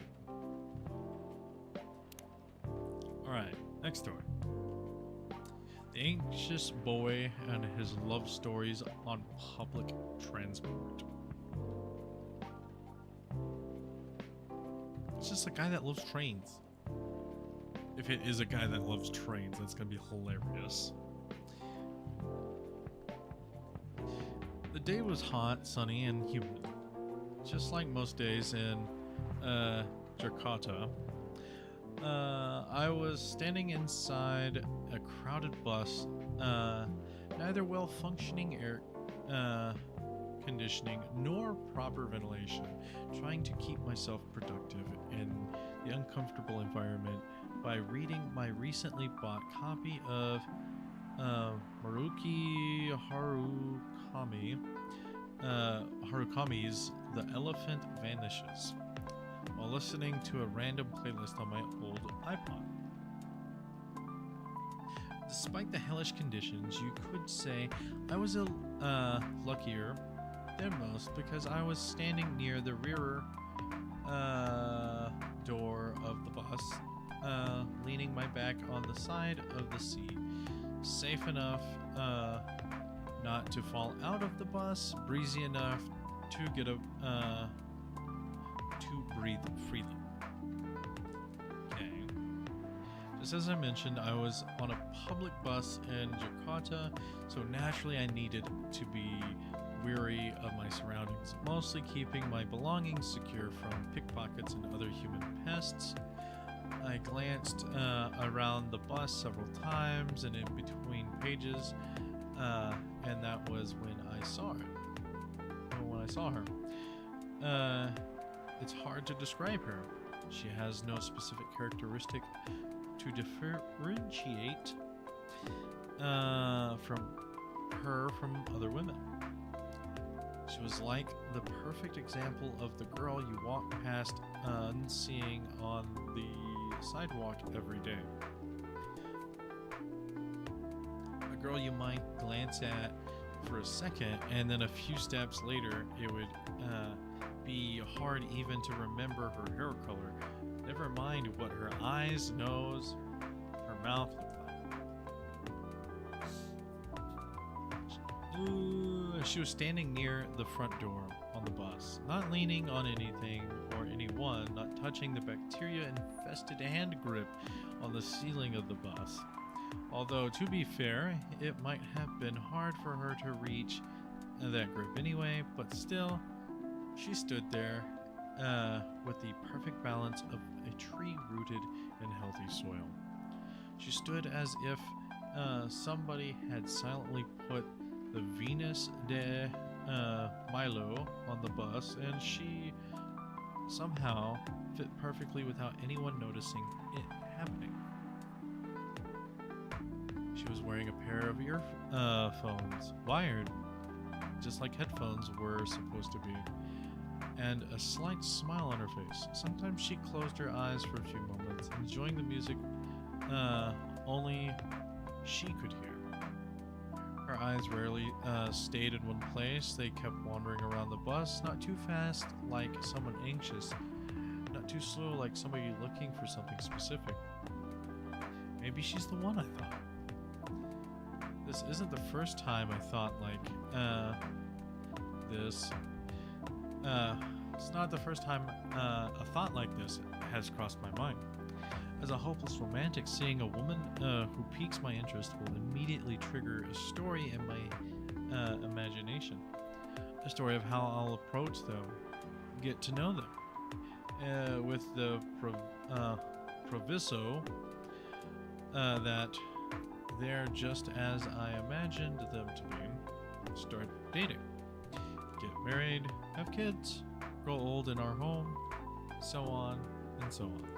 Alright, next story. The anxious boy and his love stories on public transport. It's just a guy that loves trains. If it is a guy that loves trains, that's gonna be hilarious. The day was hot, sunny, and humid. Just like most days in Jakarta. I was standing inside a crowded bus, neither well-functioning air conditioning nor proper ventilation, trying to keep myself productive in the uncomfortable environment by reading my recently bought copy of Harukami's The Elephant Vanishes, while listening to a random playlist on my old iPod. Despite the hellish conditions, you could say I was luckier than most because I was standing near the rear door of the bus, leaning my back on the side of the seat, safe enough not to fall out of the bus, breezy enough to get to breathe freely. Okay. Just as I mentioned, I was on a public bus in Jakarta, so naturally I needed to be weary of my surroundings, mostly keeping my belongings secure from pickpockets and other human pests. I glanced around the bus several times and in between pages, and that was when I saw her. It's hard to describe her. She has no specific characteristic to differentiate from other women. She was like the perfect example of the girl you walk past unseeing on the sidewalk every day. girl you might glance at for a second, and then a few steps later, it would be hard even to remember her hair color. Never mind what her eyes, nose, her mouth looked like. She was standing near the front door on the bus, not leaning on anything or anyone, not touching the bacteria-infested hand grip on the ceiling of the bus. Although, to be fair, it might have been hard for her to reach that grip anyway, but still, she stood there with the perfect balance of a tree rooted in healthy soil. She stood as if somebody had silently put the Venus de Milo on the bus, and she somehow fit perfectly without anyone noticing it happening. She was wearing a pair of earphones, wired, just like headphones were supposed to be, and a slight smile on her face. Sometimes she closed her eyes for a few moments, enjoying the music only she could hear. Her eyes rarely stayed in one place. They kept wandering around the bus, not too fast like someone anxious, not too slow like somebody looking for something specific. Maybe she's the one, I thought. This isn't the first time I thought like this. It's not the first time a thought like this has crossed my mind. As a hopeless romantic, seeing a woman who piques my interest will immediately trigger a story in my imagination. A story of how I'll approach them, get to know them, with the proviso that they're just as I imagined them to be. Start dating, get married, have kids, grow old in our home, so on and so on.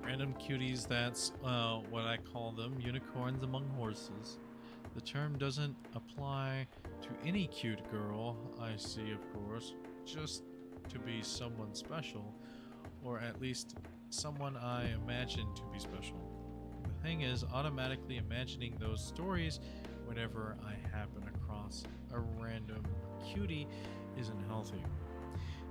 Random cuties, that's what I call them, unicorns among horses. The term doesn't apply to any cute girl I see, of course, just to be someone special, or at least someone I imagine to be special. The thing is, automatically imagining those stories whenever I happen across a random cutie isn't healthy.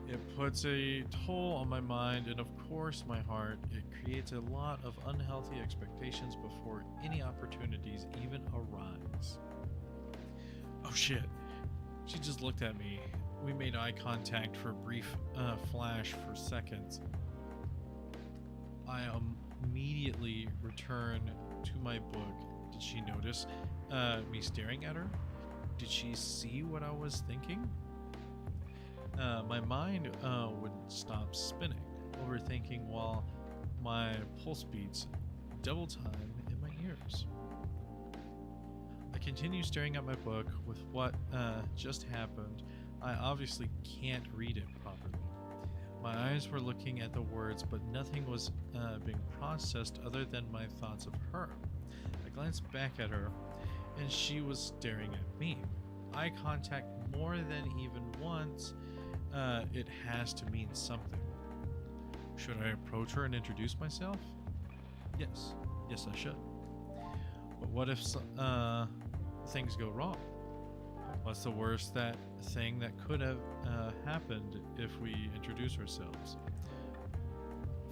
It puts a toll on my mind and, of course, my heart. It creates a lot of unhealthy expectations before any opportunities even arise. Oh shit. She just looked at me. We made eye contact for a brief flash for seconds. I immediately returned to my book. Did she notice me staring at her? Did she see what I was thinking? My mind wouldn't stop spinning, overthinking while my pulse beats double time in my ears. I continue staring at my book with what just happened. I obviously can't read it properly. My eyes were looking at the words, but nothing was being processed other than my thoughts of her. I glanced back at her, and she was staring at me. Eye contact more than even once. It has to mean something. Should I approach her and introduce myself? Yes, I should. But what if things go wrong? What's the worst thing that could have happened if we introduce ourselves?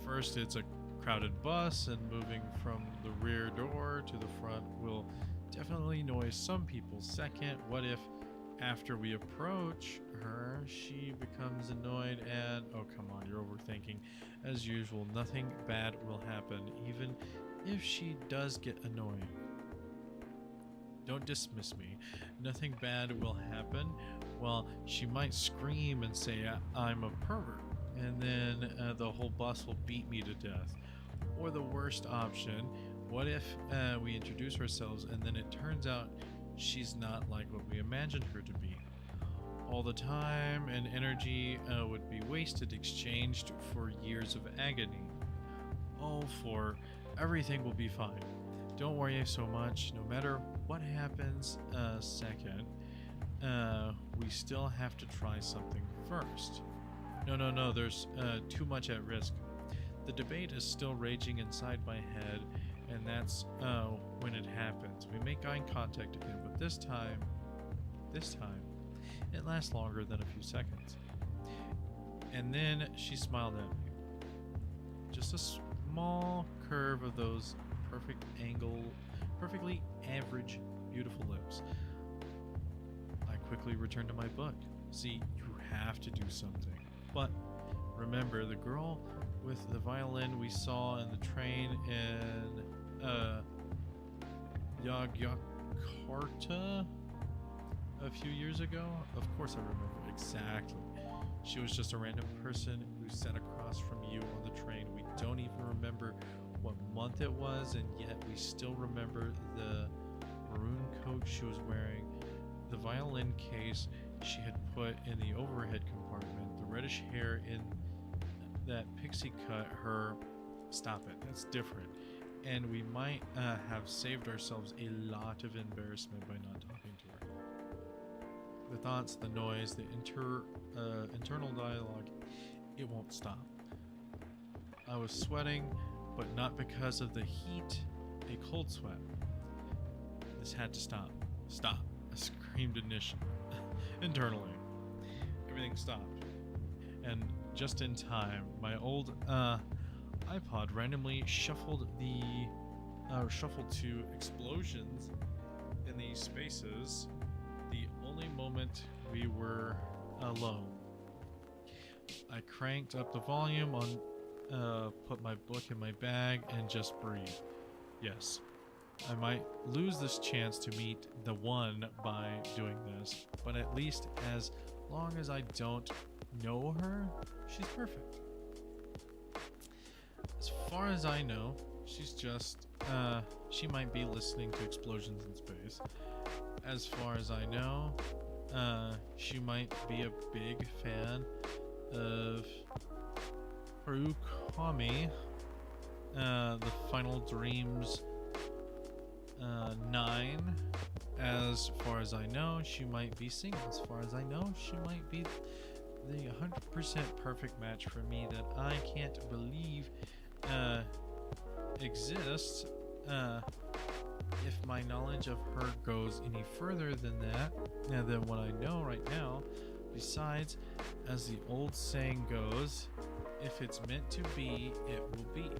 First, it's a crowded bus, and moving from the rear door to the front will definitely annoy some people. Second, what if after we approach her, she becomes annoyed and, oh come on, you're overthinking. As usual, nothing bad will happen, even if she does get annoying. Don't dismiss me. Nothing bad will happen. Well, she might scream and say I'm a pervert, and then the whole bus will beat me to death. Or the worst option, what if we introduce ourselves and then it turns out she's not like what we imagined her to be? All the time and energy would be wasted, exchanged for years of agony. Oh, for everything will be fine. Don't worry so much. No matter what happens second, we still have to try something first. No, there's too much at risk. The debate is still raging inside my head, And that's when it happens. We make eye contact again, but this time, it lasts longer than a few seconds. And then she smiled at me. Just a small curve of those perfect angle, perfectly average, beautiful lips. I quickly returned to my book. See, you have to do something. But remember, the girl with the violin we saw in the train in Yogyakarta a few years ago? Of course I remember exactly. She was just a random person who sat across from you on the train. We don't even remember what month it was, and yet we still remember the maroon coat she was wearing, the violin case she had put in the overhead compartment, the reddish hair in that pixie cut her. Stop it, that's different. And we might have saved ourselves a lot of embarrassment by not talking to her. The thoughts, the noise, the internal dialogue, it won't stop. I was sweating, but not because of the heat, a cold sweat. This had to stop. Stop. I screamed internally. Everything stopped. And just in time, my old iPod randomly shuffled to explosions in these spaces, the only moment we were alone. I cranked up the volume on, put my book in my bag, and just breathed. Yes, I might lose this chance to meet the one by doing this, but at least as long as I don't know her, she's perfect. As far as I know, she's just, she might be listening to explosions in space. As far as I know, she might be a big fan of Harukami, the Final Dreams 9. As far as I know, she might be single. As far as I know, she might be the 100% perfect match for me that I can't believe exists. If my knowledge of her goes any further than that, than what I know right now. Besides, as the old saying goes, if it's meant to be, it will be.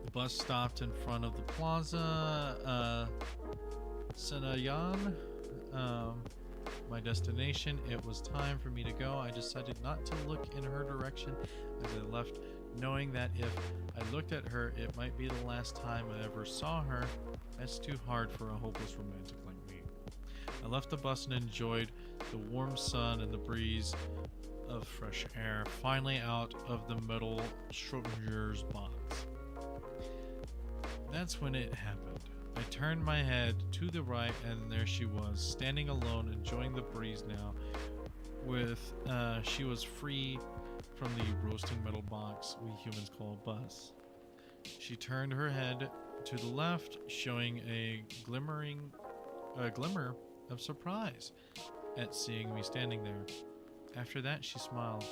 The bus stopped in front of the plaza, Senayan, my destination. It was time for me to go. I decided not to look in her direction as I left, knowing that if I looked at her, it might be the last time I ever saw her. That's too hard for a hopeless romantic like me. I left the bus and enjoyed the warm sun and the breeze of fresh air, finally out of the metal Schrodinger's box. That's when it happened. I turned my head to the right, and there she was, standing alone, enjoying the breeze now. She was free from the roasting metal box we humans call a bus. She turned her head to the left, showing a glimmer of surprise at seeing me standing there. After that, she smiled.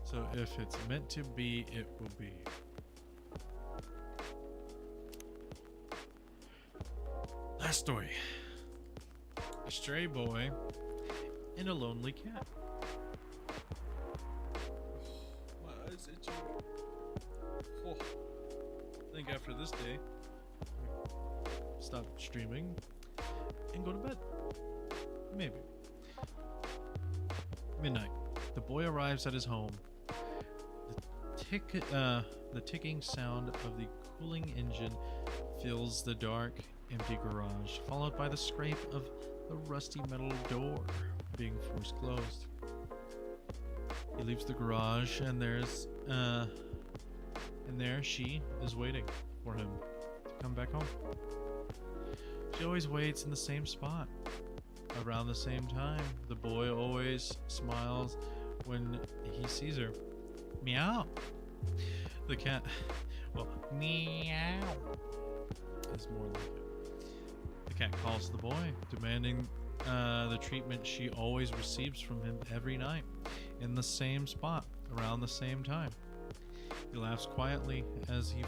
So if it's meant to be, it will be. Last story. A stray boy and a lonely cat. My eyes itching. Oh. I think after this day, stop streaming and go to bed. Maybe. Midnight. The boy arrives at his home. The ticking sound of the cooling engine fills the dark, empty garage, followed by the scrape of the rusty metal door being forced closed. He leaves the garage, and there she is waiting for him to come back home. She always waits in the same spot, around the same time. The boy always smiles when he sees her. Meow. The cat, well, meow is more like it. The cat calls to the boy, demanding the treatment she always receives from him every night, in the same spot, around the same time. He laughs quietly as he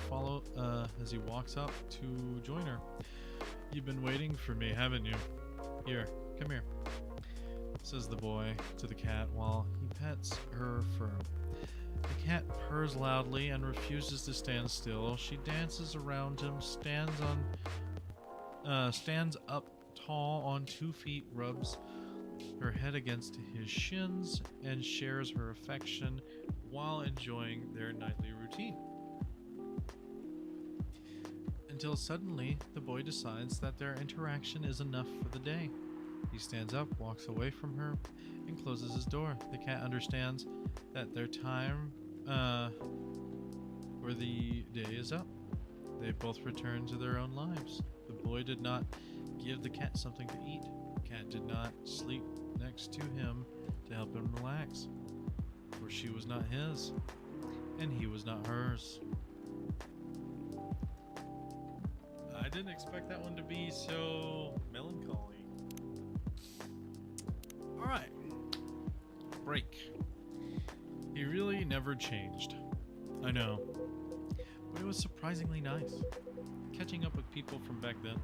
walks up to join her. "You've been waiting for me, haven't you? Here, come here," says the boy to the cat while he pets her fur. The cat purrs loudly and refuses to stand still. She dances around him, stands up tall on 2 feet, rubs her head against his shins, and shares her affection while enjoying their nightly routine. Until suddenly, the boy decides that their interaction is enough for the day. He stands up, walks away from her, and closes his door. The cat understands that their time for the day is up. They both return to their own lives. The boy did not give the cat something to eat. The cat did not sleep next to him to help him relax, for she was not his, and he was not hers. I didn't expect that one to be so melancholy. Alright. Break. He really never changed. I know. But it was surprisingly nice. Catching up with people from back then.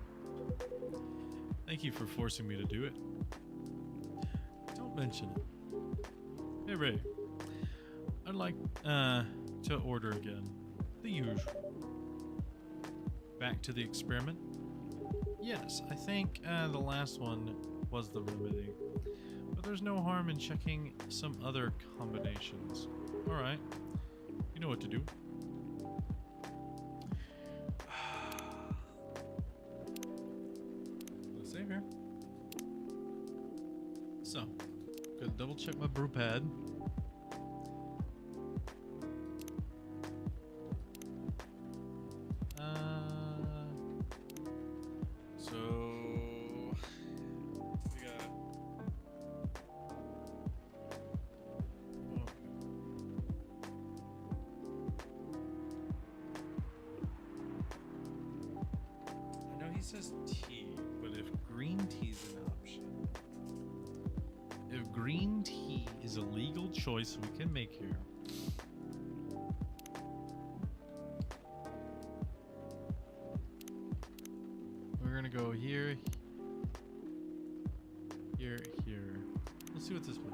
Thank you for forcing me to do it. Don't mention it. Hey Ray. I'd like to order again. The usual. Back to the experiment? Yes, I think the last one was the remedy. But there's no harm in checking some other combinations. Alright. You know what to do. Let's save here. So, gonna double check my brew pad. He says tea, but if green tea is an option, if green tea is a legal choice we can make here, we're gonna go here, here, here. Let's see what this means.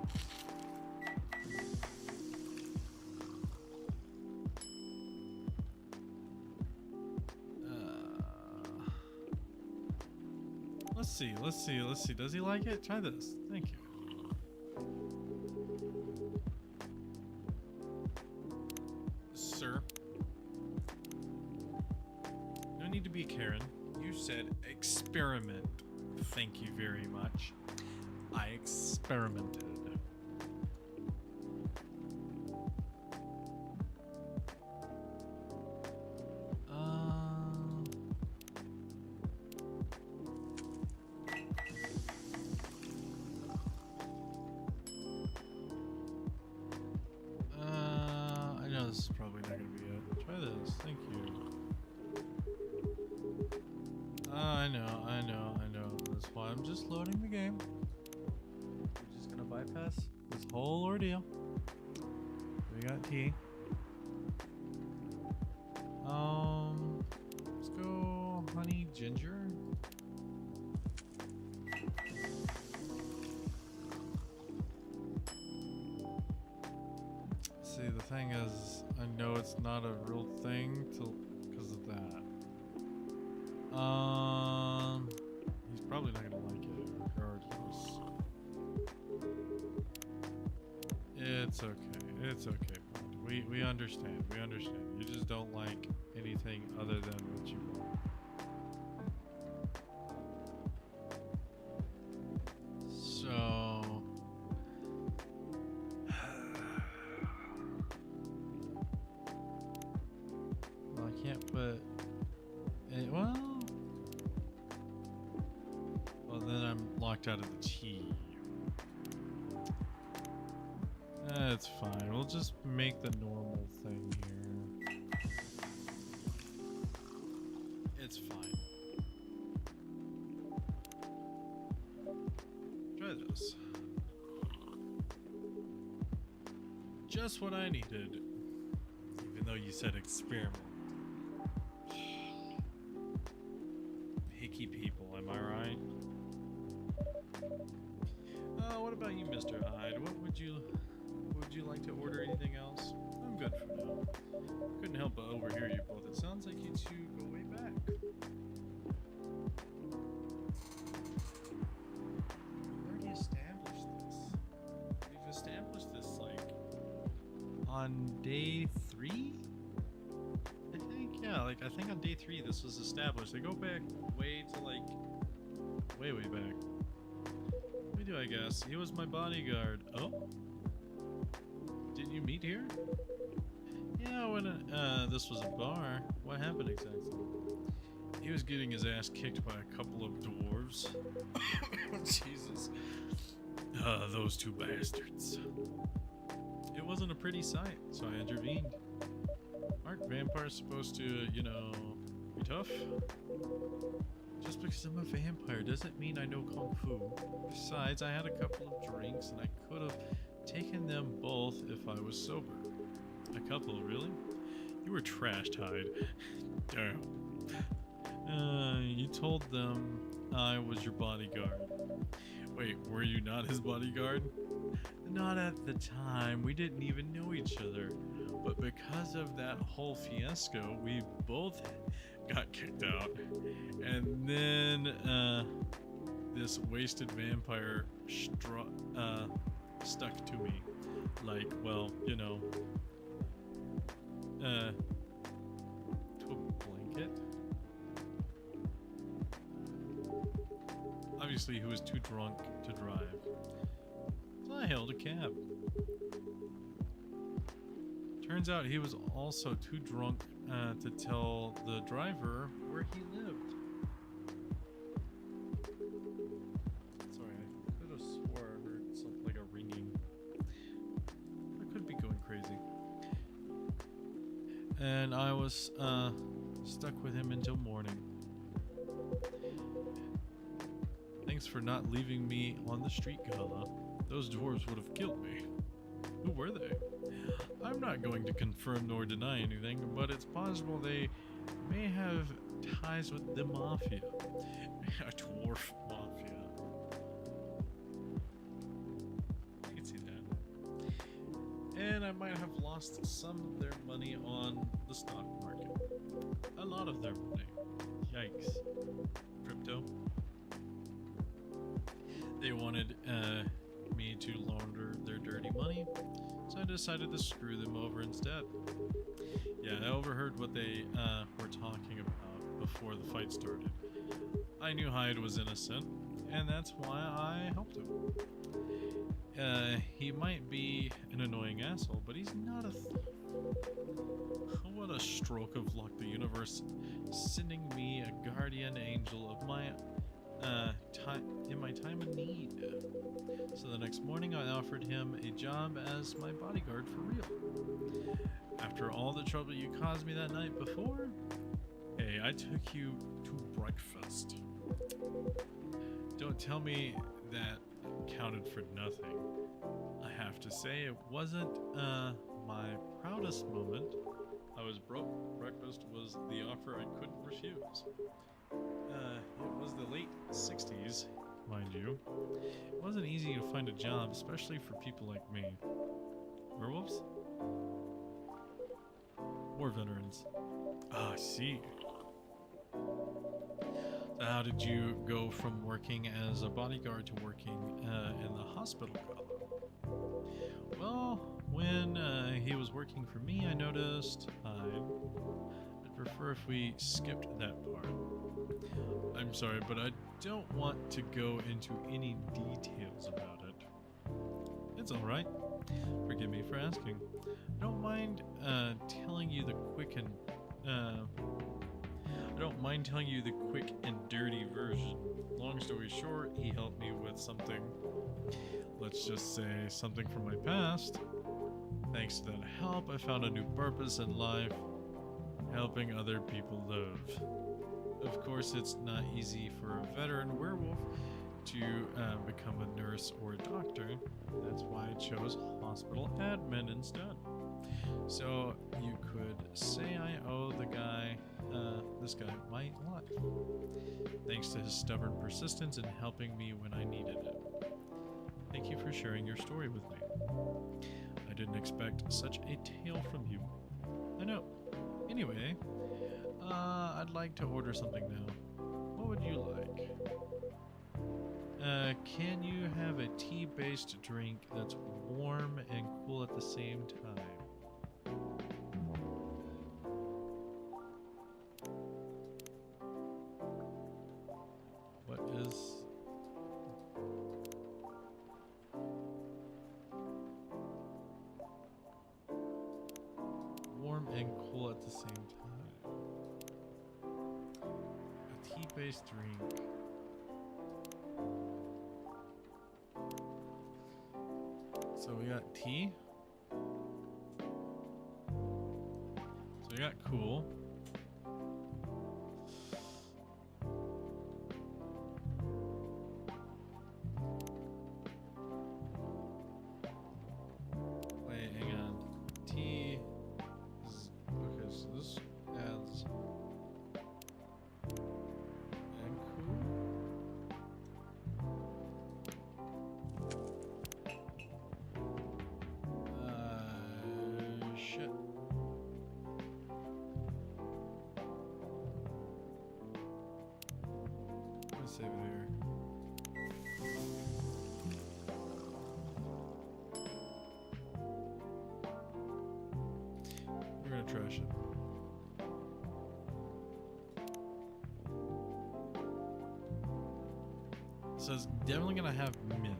Let's see. Does he like it? Try this. Thank you. Sir. No need to be Karen. You said experiment. Thank you very much. I experimented. This is probably not gonna be it. Try this. Thank you. I know. That's why I'm just loading the game. We're just gonna bypass this whole ordeal. We got tea. Let's go honey ginger. See, the thing is, I know it's not a real thing because of that. He's probably not gonna like it regardless. It's okay. It's okay, bud. We understand. We understand. You just don't like anything other than what you want. So can't put any, well, then I'm locked out of the tea. That's fine. We'll just make the normal thing here. It's fine. Try this. Just what I needed. Even though you said experiment. Picky people, am I right? What about you, Mr. Hyde? Would you like to order anything else? I'm good for now. Couldn't help but overhear you both. It sounds like you two go way back. We've already established this. We've established this, like, on day 3? I think, yeah, I think on day 3 this was established. They go back way to, like, way back. We do, I guess. He was my bodyguard. Oh? Did you meet here? Yeah, when this was a bar. What happened exactly? He was getting his ass kicked by a couple of dwarves. Jesus. Those two bastards. It wasn't a pretty sight, so I intervened. Aren't vampires supposed to, you know, be tough? Just because I'm a vampire doesn't mean I know Kung Fu. Besides, I had a couple of drinks and I could have taken them both if I was sober. A couple, really? You were trashed, Hyde. Damn. You told them I was your bodyguard. Wait, were you not his bodyguard? Not at the time. We didn't even know each other. But because of that whole fiasco, we both got kicked out. And then, this wasted vampire stuck to me. Like, well, you know, to a blanket. Obviously, he was too drunk to drive. So I hailed a cab. Turns out he was also too drunk to tell the driver where he lived. Sorry, I could have swore I heard something like a ringing. I could be going crazy. And I was stuck with him until morning. Thanks for not leaving me on the street, Gala. Those dwarves would have killed me. Who were they? I'm not going to confirm nor deny anything, but it's possible they may have ties with the mafia. A dwarf mafia. I can see that. And I might have lost some of their money on the stock market. A lot of their money. Yikes. Crypto. They wanted me to launder their dirty money, so I decided to screw them over instead. Yeah, I overheard what they were talking about before the fight started. I knew Hyde was innocent, and that's why I helped him. He might be an annoying asshole, but he's not a what a stroke of luck, the universe sending me a guardian angel of my in my time of need. So the next morning I offered him a job as my bodyguard for real. After all the trouble you caused me that night before, hey, I took you to breakfast. Don't tell me that counted for nothing. I have to say it wasn't my proudest moment. I was broke. Breakfast was the offer I couldn't refuse. It was the late 60s, mind you. It wasn't easy to find a job, especially for people like me. Werewolves? War veterans. Ah, I see. So how did you go from working as a bodyguard to working in the hospital? Well, when he was working for me, I noticed I'd prefer if we skipped that part. I'm sorry, but I don't want to go into any details about it. It's alright. Forgive me for asking. I don't mind telling you the quick and dirty version. Long story short, he helped me with something. Let's just say something from my past. Thanks to that help, I found a new purpose in life, helping other people live. Of course, it's not easy for a veteran werewolf to become a nurse or a doctor. That's why I chose hospital admin instead. So you could say I owe this guy, my life. Thanks to his stubborn persistence in helping me when I needed it. Thank you for sharing your story with me. I didn't expect such a tale from you. I know. Anyway, I'd like to order something now. What would you like? Can you have a tea-based drink that's warm and cool at the same time? What is... warm and cool at the same time? A tea-based drink. So we got tea. So we got cool. Wait, hang on. Tea is okay, so this adds and cool. Shit. Let's save it here. We're gonna trash it. So it's definitely gonna have mint.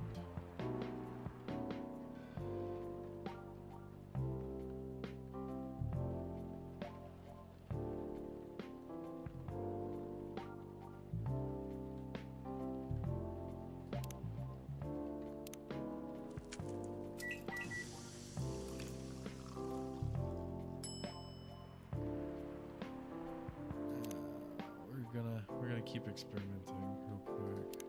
We're gonna keep experimenting real quick.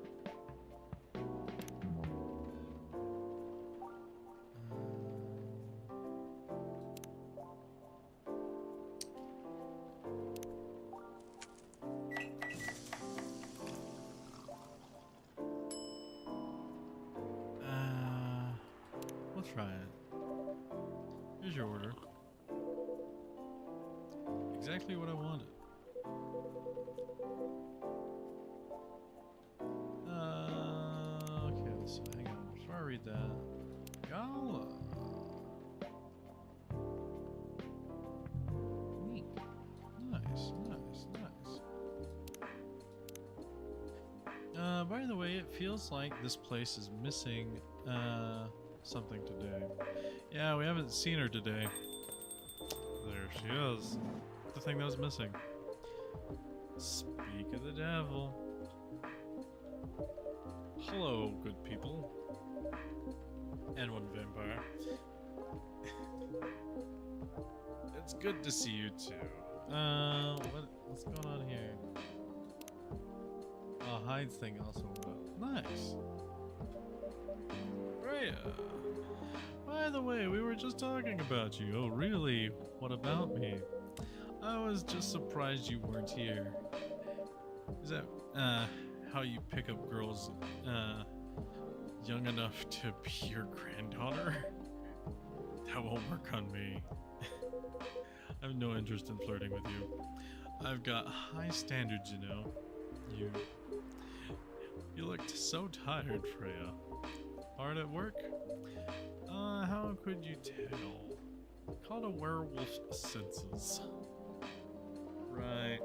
We'll try it. Here's your order. Exactly what I wanted. Okay, so hang on. Before I read that. Gala. Neat. Nice, nice, nice. By the way, it feels like this place is missing, something today. Yeah, we haven't seen her today. There she is. The thing that was missing. Speak of the devil. Hello, good people. And one vampire. It's good to see you too. What's going on here? Oh, Hyde's thing also went up. Nice. Freya. By the way, we were just talking about you. Oh, really? What about me? I was just surprised you weren't here. Is that, how you pick up girls, young enough to be your granddaughter? That won't work on me. I have no interest in flirting with you. I've got high standards, you know. You looked so tired, Freya. Hard at work? How could you tell? Called a werewolf's senses. Right.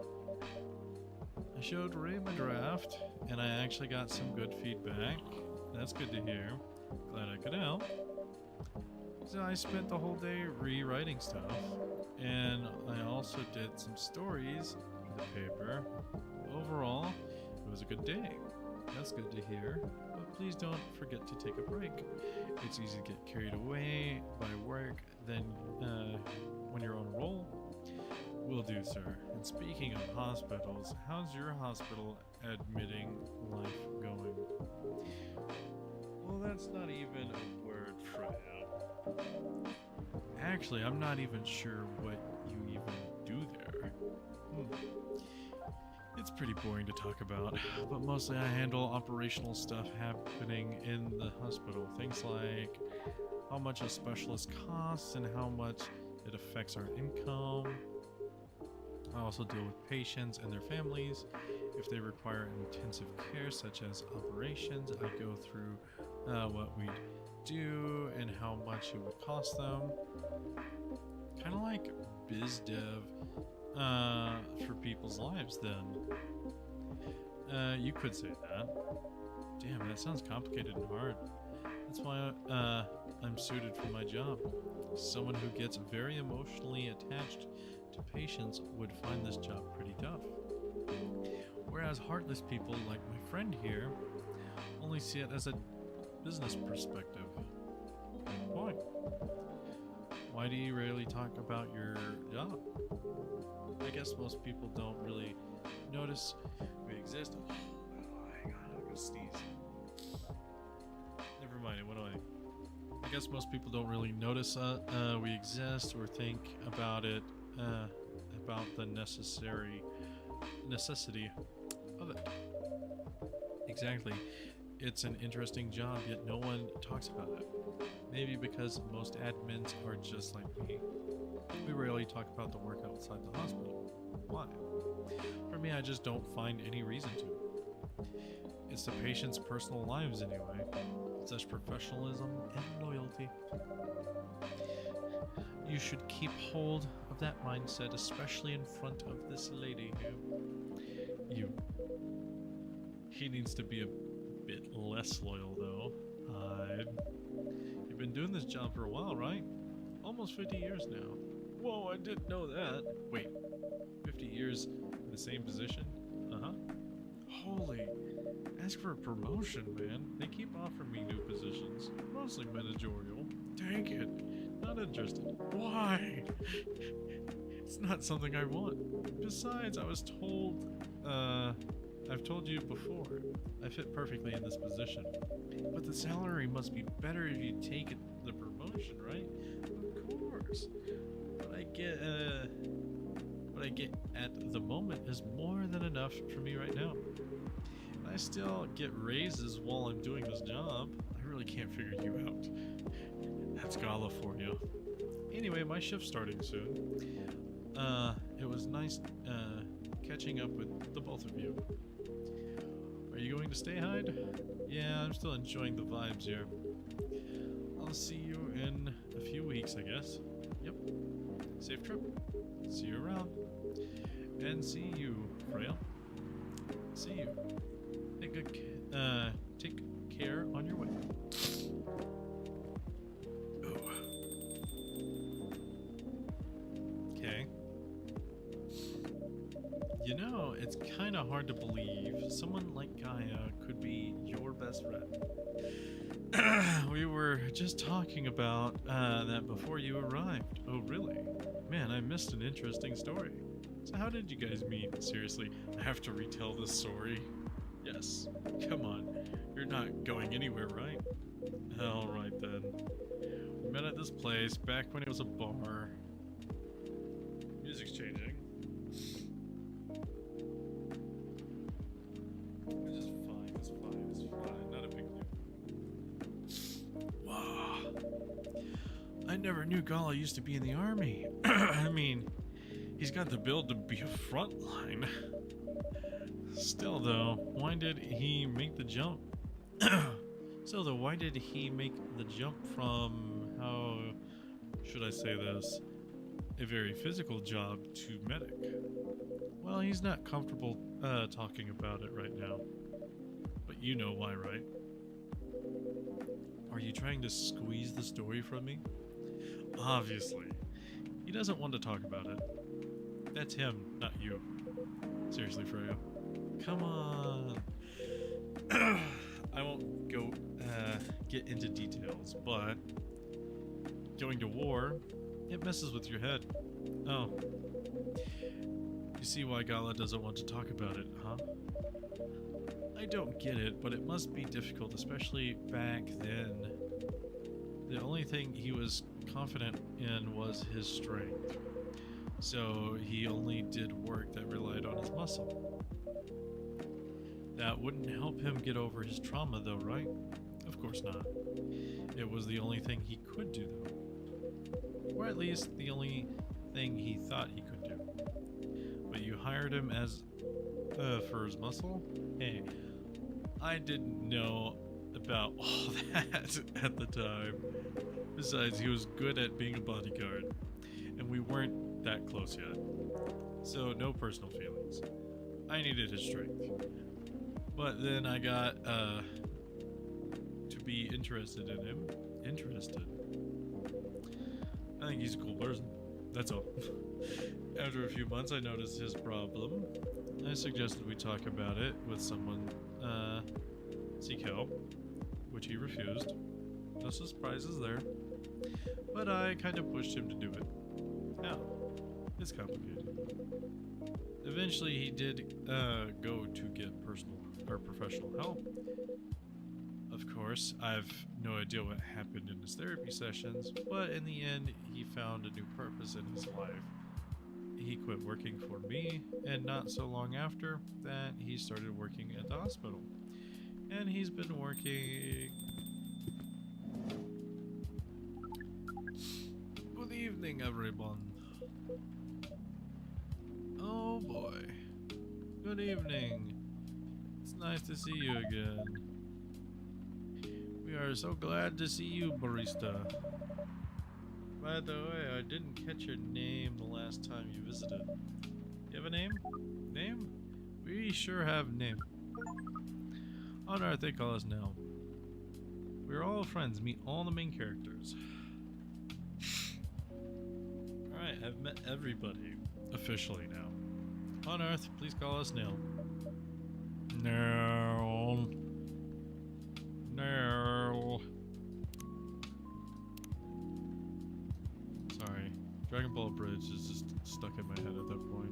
I showed Ray my draft, and I actually got some good feedback. That's good to hear. Glad I could help. So I spent the whole day rewriting stuff, and I also did some stories for the paper. Overall, it was a good day. That's good to hear, but please don't forget to take a break. It's easy to get carried away by work than when you're on a roll. Will do, sir. And speaking of hospitals, how's your hospital admitting life going? Well, that's not even a word, Freya. Actually, I'm not even sure what you even It's pretty boring to talk about, but mostly I handle operational stuff happening in the hospital. Things like how much a specialist costs and how much it affects our income. I also deal with patients and their families. If they require intensive care, such as operations, I go through what we'd do and how much it would cost them. Kind of like biz dev for people's lives, then. You could say that. Damn, that sounds complicated and hard. That's why I'm suited for my job. Someone who gets very emotionally attached to patients would find this job pretty tough. Whereas heartless people like my friend here only see it as a business perspective. Why? Why do you rarely talk about your job? I guess most people don't really notice we exist. Oh, hang on, I'm gonna sneeze. Never mind, what do I guess most people don't really notice we exist or think about it, about the necessity of it. Exactly. It's an interesting job, yet no one talks about it. Maybe because most admins are just like me. We rarely talk about the work outside the hospital. Why? For me, I just don't find any reason to. It's the patient's personal lives anyway. Such professionalism and loyalty. You should keep hold of that mindset, especially in front of this lady who... He needs to be a bit less loyal, though. You've been doing this job for a while, right? Almost 50 years now. Whoa, I didn't know that. Wait, 50 years in the same position? Uh-huh. Holy, ask for a promotion, man. They keep offering me new positions, mostly managerial. Dang it, not interested. Why? It's not something I want. Besides, I've told you before, I fit perfectly in this position. But the salary must be better if you take the promotion, right? Of course. What I get at the moment is more than enough for me right now. And I still get raises while I'm doing this job. I really can't figure you out. That's Gala for you. Anyway, my shift's starting soon. It was nice catching up with the both of you. Are you going to stay, Hyde? Yeah, I'm still enjoying the vibes here. I'll see you in a few weeks, I guess. Yep. Safe trip. See you around. And see you, Frail. See you. Take care on your way. Oh. Okay. You know, it's kind of hard to believe someone like Gaia could be your best friend. We were just talking about that before you arrived. Oh, really? Man, I missed an interesting story. So how did you guys meet? Seriously, I have to retell this story. Yes. Come on. You're not going anywhere, right? Alright then. We met at this place back when it was a bar. Music's changing. It's fine. Not a big deal. Wow. I never knew Gala used to be in the army. I mean, he's got the build to be a frontline. Still though, why did he make the jump? Why did he make the jump from, how should I say this, a very physical job to medic? Well, he's not comfortable talking about it right now. But you know why, right? Are you trying to squeeze the story from me? Obviously. He doesn't want to talk about it. That's him, not you. Seriously, Freya. Come on. I won't go get into details, but going to war, it messes with your head. Oh. You see why Gala doesn't want to talk about it, huh? I don't get it, but it must be difficult, especially back then. The only thing he was confident in was his strength. So he only did work that relied on his muscle. That wouldn't help him get over his trauma though, right? Of course not. It was the only thing he could do though. Or at least the only thing he thought he could do. But you hired him as for his muscle? Hey, I didn't know about all that at the time. Besides, he was good at being a bodyguard, and we weren't that close yet. So no personal feelings. I needed his strength. But then I got to be interested in him. Interested. I think he's a cool person. That's all. After a few months, I noticed his problem. I suggested we talk about it with someone, seek help, which he refused. No surprises there. But I kind of pushed him to do it. Now, it's complicated. Eventually, he did go to get personal or professional help. Of course, I've no idea what happened in his therapy sessions, but in the end, he found a new purpose in his life. He quit working for me, and not so long after that, he started working at the hospital. And he's been working... Good evening, everyone. Oh boy. Good evening. It's nice to see you again. We are so glad to see you, barista. By the way, I didn't catch your name the last time you visited. You have a name? Name? We sure have name. On Earth, they call us Nell. We're all friends. Meet all the main characters. Alright, I've met everybody. Officially now. On Earth, please call us Nell. Nell. Nell. Sorry. Dragon Ball Bridge is just stuck in my head at that point.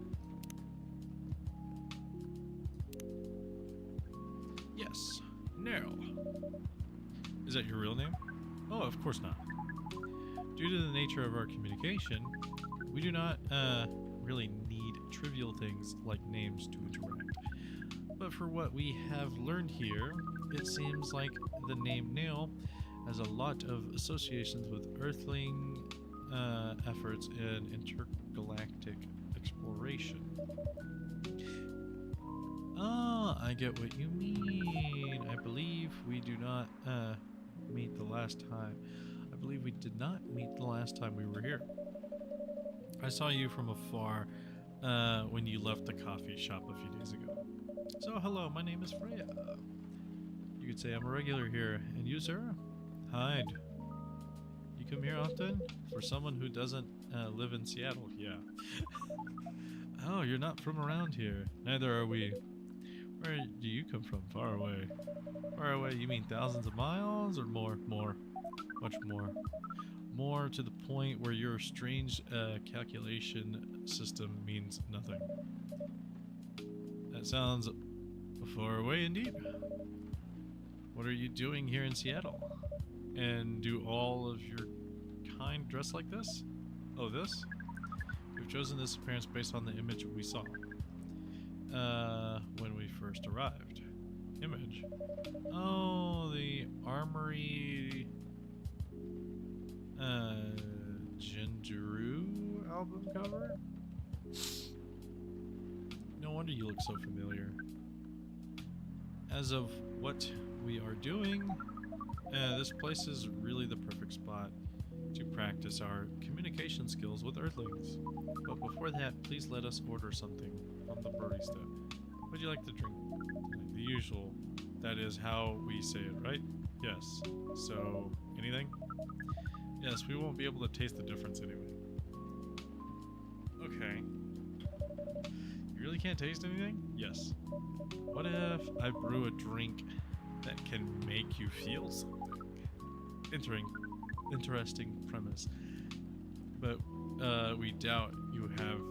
Yes. Nell. Is that your real name? Oh, of course not. Due to the nature of our communication, we do not really need trivial things like names to interact. But for what we have learned here, it seems like the name Neil has a lot of associations with Earthling efforts in intergalactic exploration. Ah, I get what you mean. I believe we do not meet the last time. I believe we did not meet the last time we were here. I saw you from afar when you left the coffee shop a few days ago. So hello, my name is Freya. You could say I'm a regular here. And you, sir? Hide. You come here often? For someone who doesn't live in Seattle, yeah. Oh, you're not from around here. Neither are we. Where do you come from? Far away. Far away, you mean thousands of miles or more? More. Much more. More to the point where your strange calculation system means nothing. That sounds far away indeed. What are you doing here in Seattle? And do all of your kind dress like this? Oh, this? We've chosen this appearance based on the image we saw when we first arrived. Image? Oh, the Armory Genderu album cover? No wonder you look so familiar. As of what we are doing, this place is really the perfect spot to practice our communication skills with Earthlings. But before that, please let us order something from the barista. Would you like to drink? Like the usual. That is how we say it, right? Yes. So, anything? Yes, we won't be able to taste the difference anyway. Okay. You really can't taste anything? Yes. What if I brew a drink that can make you feel something? Interesting premise. But we doubt you have.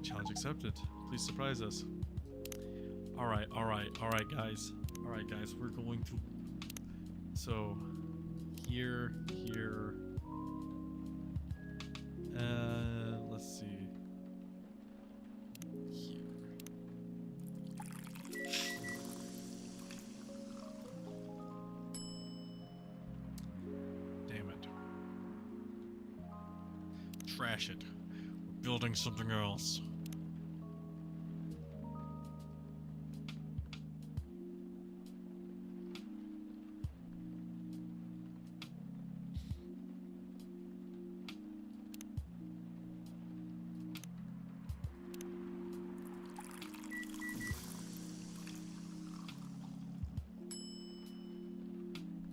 Challenge accepted. Please surprise us. Alright, guys. Alright, guys, we're going to... So, here... let's see. trash it. We're building something else.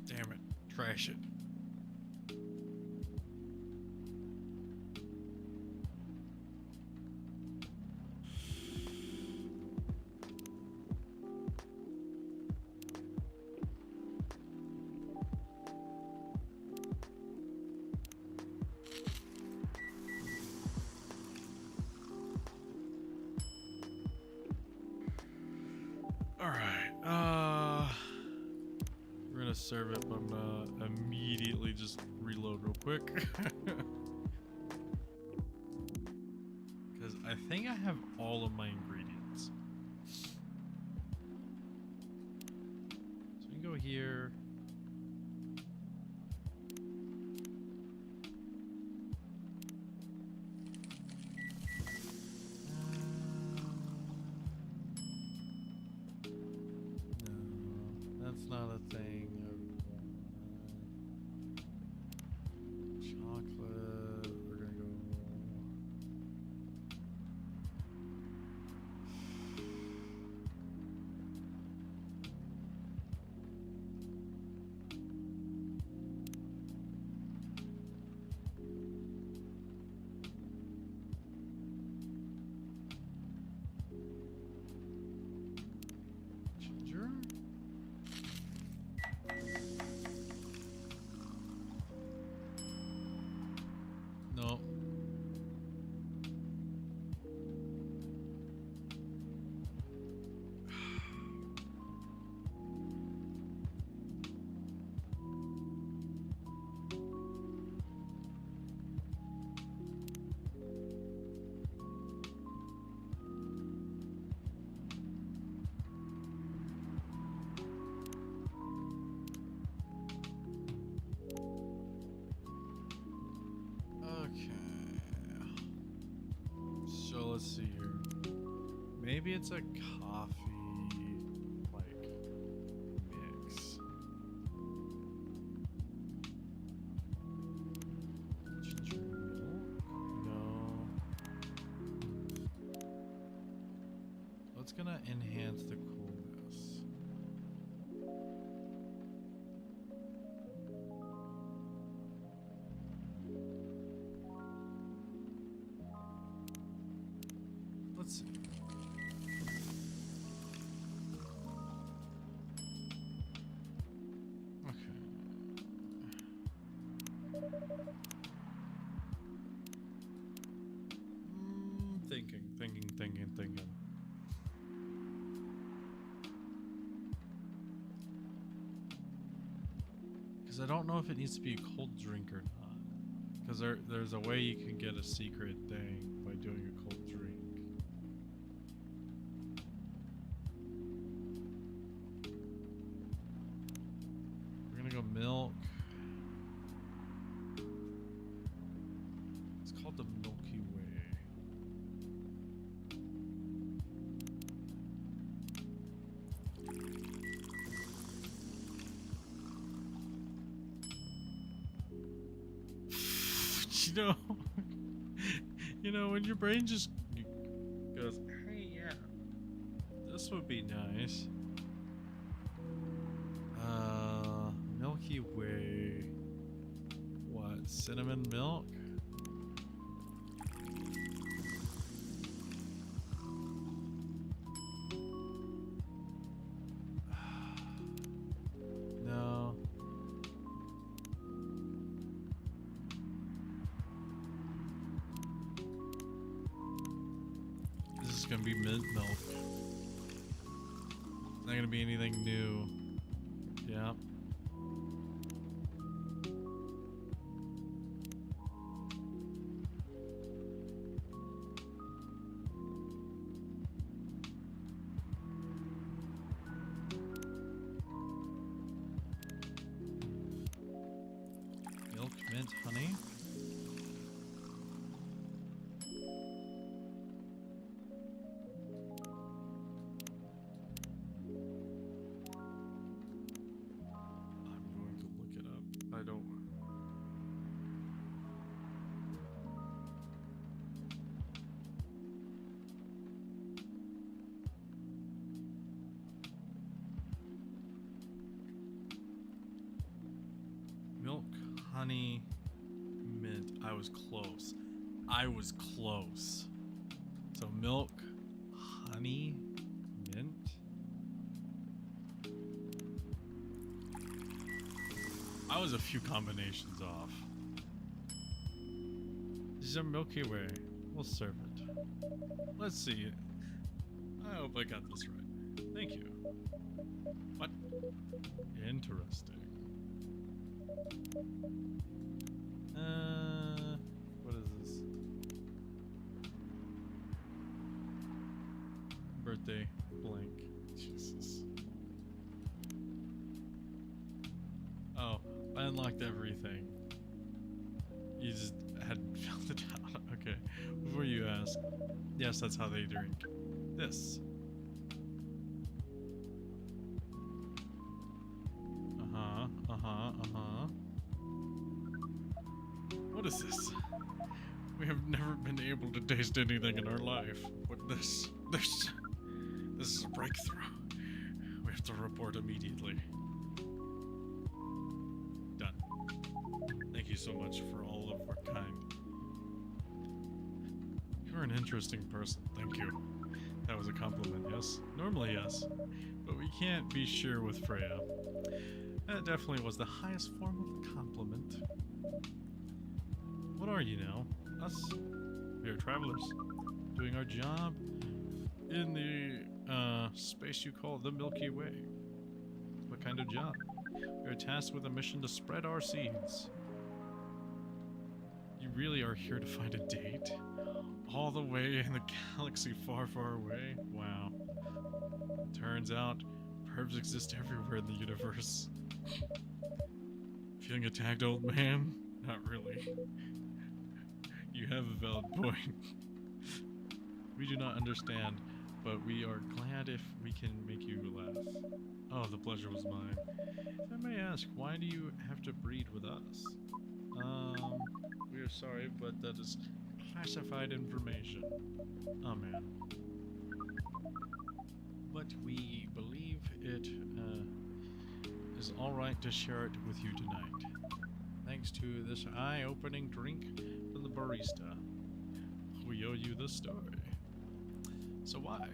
Damn it. Trash it. Alright, we're gonna serve it, but I'm gonna immediately just reload real quick. Because I think I have all of my ingredients. So we can go here. No, that's not a thing. Chocolate. We're gonna go. Ginger? No. Okay. So let's see here. Maybe it's a coffee like mix. Ginger milk? No. What's gonna enhance the coolness? Let's see. Okay. Thinking. Because I don't know if it needs to be a cold drink or not. Because there's a way you can get a secret thing by doing a cold drink. We're gonna go milk. It's called the Milky Way. You know, when your brain just goes, hey, yeah, this would be nice. Milky Way. What? Cinnamon milk? No. This is gonna be mint milk. It's not gonna be anything new. Yeah. Milk, mint, honey. honey, mint. I was close. I was close. So milk, honey, mint. I was a few combinations off. This is a Milky Way. We'll serve it. Let's see. I hope I got this right. Thank you. What? Interesting. What is this? Birthday blank. Jesus. Oh, I unlocked everything. You just hadn't filled it out. Okay. Before you ask, yes, that's how they drink. This. What is this? We have never been able to taste anything in our life. But this is a breakthrough. We have to report immediately. Done. Thank you so much for all of your kind. You're an interesting person. Thank you. That was a compliment, yes? Normally, yes. But we can't be sure with Freya. That definitely was the highest form of compliment. What are you now? Us? We are travelers. Doing our job in the space you call the Milky Way. What kind of job? We are tasked with a mission to spread our seeds. You really are here to find a date? All the way in the galaxy far, far away? Wow. Turns out, pervs exist everywhere in the universe. Feeling attacked, old man? Not really. You have a valid point. We do not understand, but we are glad if we can make you laugh. Oh, the pleasure was mine. If I may ask, why do you have to breed with us? We are sorry, but that is classified information. Oh, man. But we believe it is alright to share it with you tonight. Thanks to this eye-opening drink from the barista. We owe you the story. So why?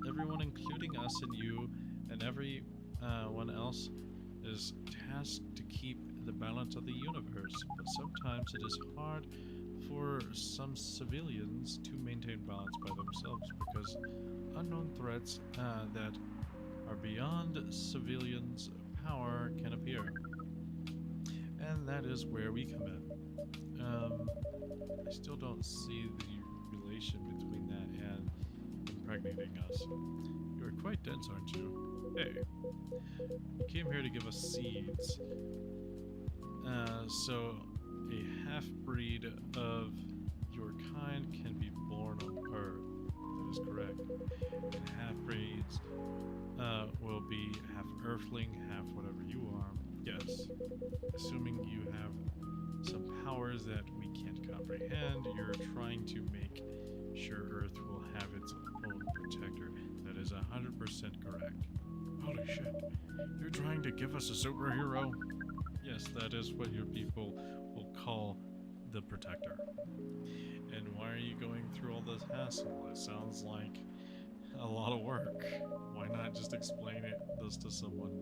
Everyone, including us and you, and everyone else, is tasked to keep the balance of the universe, but sometimes it is hard for some civilians to maintain balance by themselves because unknown threats that are beyond civilians' power can appear. And that is where we come in. I still don't see the relation between that and impregnating us. You are quite dense, aren't you? Hey, you came here to give us seeds. So a half-breed of your kind can be born on Earth. That is correct. And half-breeds will be half Earthling, half whatever you are. Yes. Assuming you have some powers that we can't comprehend, you're trying to make sure Earth will have its own protector. That is 100% correct. Holy shit. You're trying to give us a superhero? Yes, that is what your people will call the protector. And why are you going through all this hassle? It sounds like a lot of work. Why not just explain this to someone?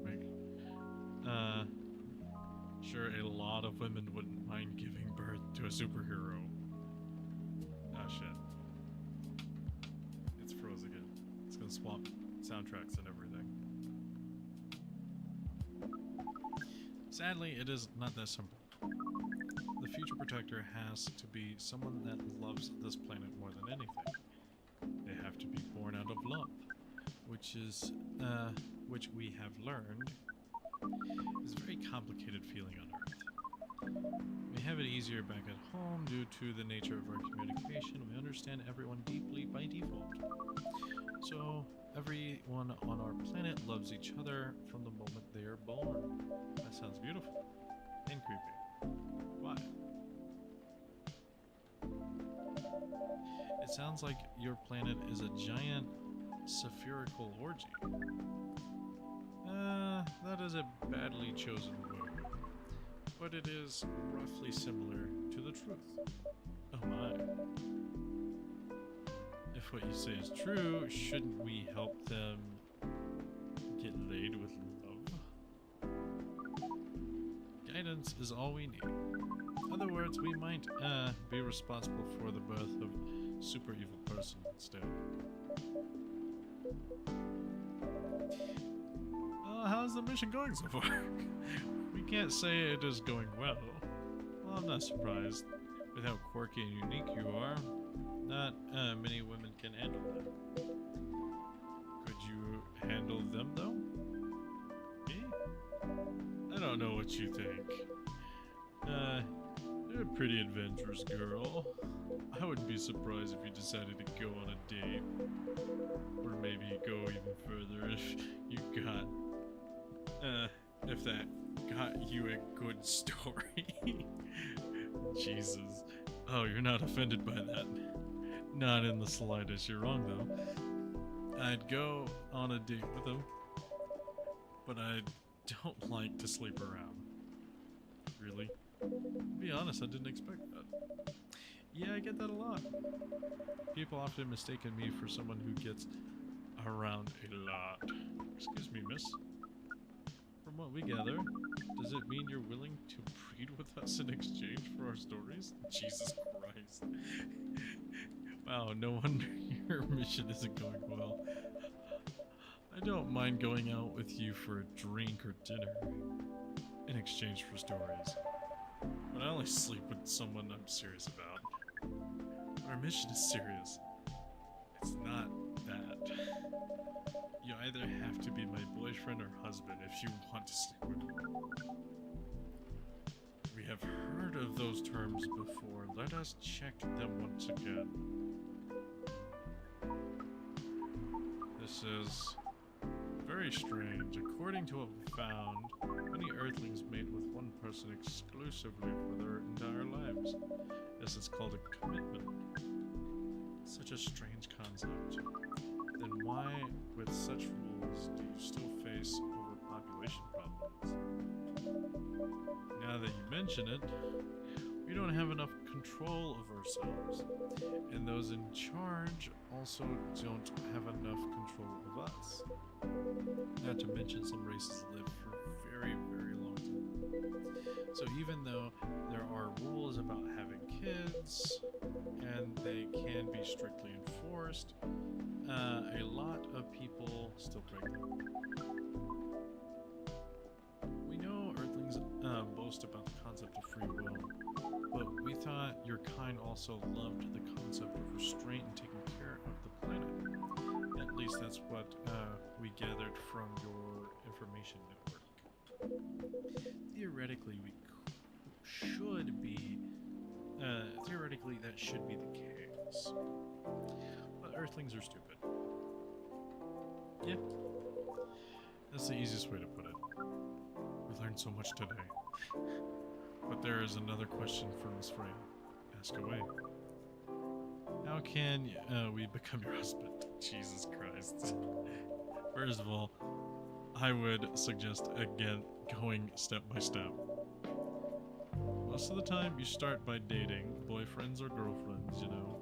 Sure, a lot of women wouldn't mind giving birth to a superhero. Ah, shit. It's froze again. It's gonna swap soundtracks and everything. Sadly, it is not that simple. The future protector has to be someone that loves this planet more than anything. They have to be born out of love, which we have learned is a very complicated feeling on Earth. We have it easier back at home due to the nature of our communication. We understand everyone deeply by default. So everyone on our planet loves each other from the moment they are born. That sounds beautiful and creepy. Why? It sounds like your planet is a giant spherical orgy. That is a badly chosen word. but it is roughly similar to the truth. Oh my. If what you say is true, shouldn't we help them get laid with love? Guidance is all we need. In other words, we might be responsible for the birth of super evil person instead. How's the mission going so far? We can't say it is going well. Well, I'm not surprised. With how quirky and unique you are, not many women can handle that. Could you handle them, though? Me? I don't know what you think. You're a pretty adventurous girl. I wouldn't be surprised if you decided to go on a date. Or maybe go even further if you got... if that got you a good story. Jesus. Oh, you're not offended by that. Not in the slightest. You're wrong, though. I'd go on a date with him, but I don't like to sleep around. Really? To be honest, I didn't expect that. Yeah, I get that a lot. People often mistaken me for someone who gets around a lot. Excuse me, miss. From what we gather, does it mean you're willing to breed with us in exchange for our stories? Jesus Christ. Wow, no wonder your mission isn't going well. I don't mind going out with you for a drink or dinner in exchange for stories. But I only sleep with someone I'm serious about. Our mission is serious. It's not that. You either have to be my boyfriend or husband if you want to sleep with me. We have heard of those terms before. Let us check them once again. This is very strange. According to what we found, many Earthlings mate with one person exclusively for their entire lives. This is called a commitment. Such a strange concept. Then why, with such rules, do you still face overpopulation problems? Now that you mention it, we don't have enough control of ourselves, and those in charge also don't have enough control of us. Not to mention some races live for a very, very long time. So even though there are rules about having kids, and they can be strictly enforced, a lot of people still break them. We know Earthlings boast about the concept of free will, but we thought your kind also loved the concept of restraint and taking care of the planet. At least that's what we gathered from your information network. Theoretically, theoretically that should be the case. But Earthlings are stupid. Yeah. That's the easiest way to put it. We learned so much today. But there is another question for Miss Freya. Ask away. How can we become your husband? Jesus Christ. First of all, I would suggest, again, going step by step. Most of the time, you start by dating boyfriends or girlfriends, you know,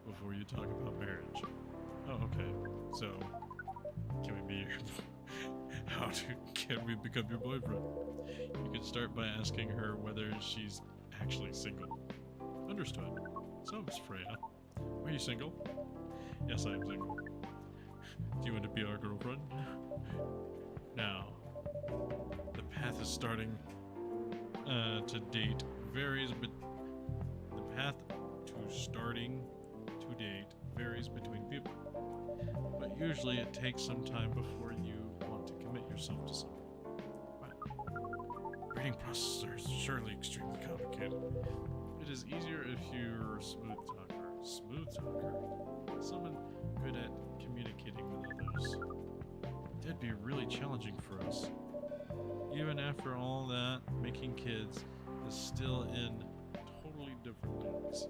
before you talk about marriage. Oh, okay. So, can we be can we become your boyfriend? You can start by asking her whether she's actually single. Understood. So, Miss Freya, are you single? Yes, I am single. Do you want to be our girlfriend? Now, the path is starting to date varies, but the path to starting to date varies between people. But usually it takes some time before you want to commit yourself to someone. Wow. Breeding processes are surely extremely complicated. It is easier if you're a smooth talker. Smooth talker? Someone good at communicating with others. That'd be really challenging for us. Even after all that, making kids is still in totally different things.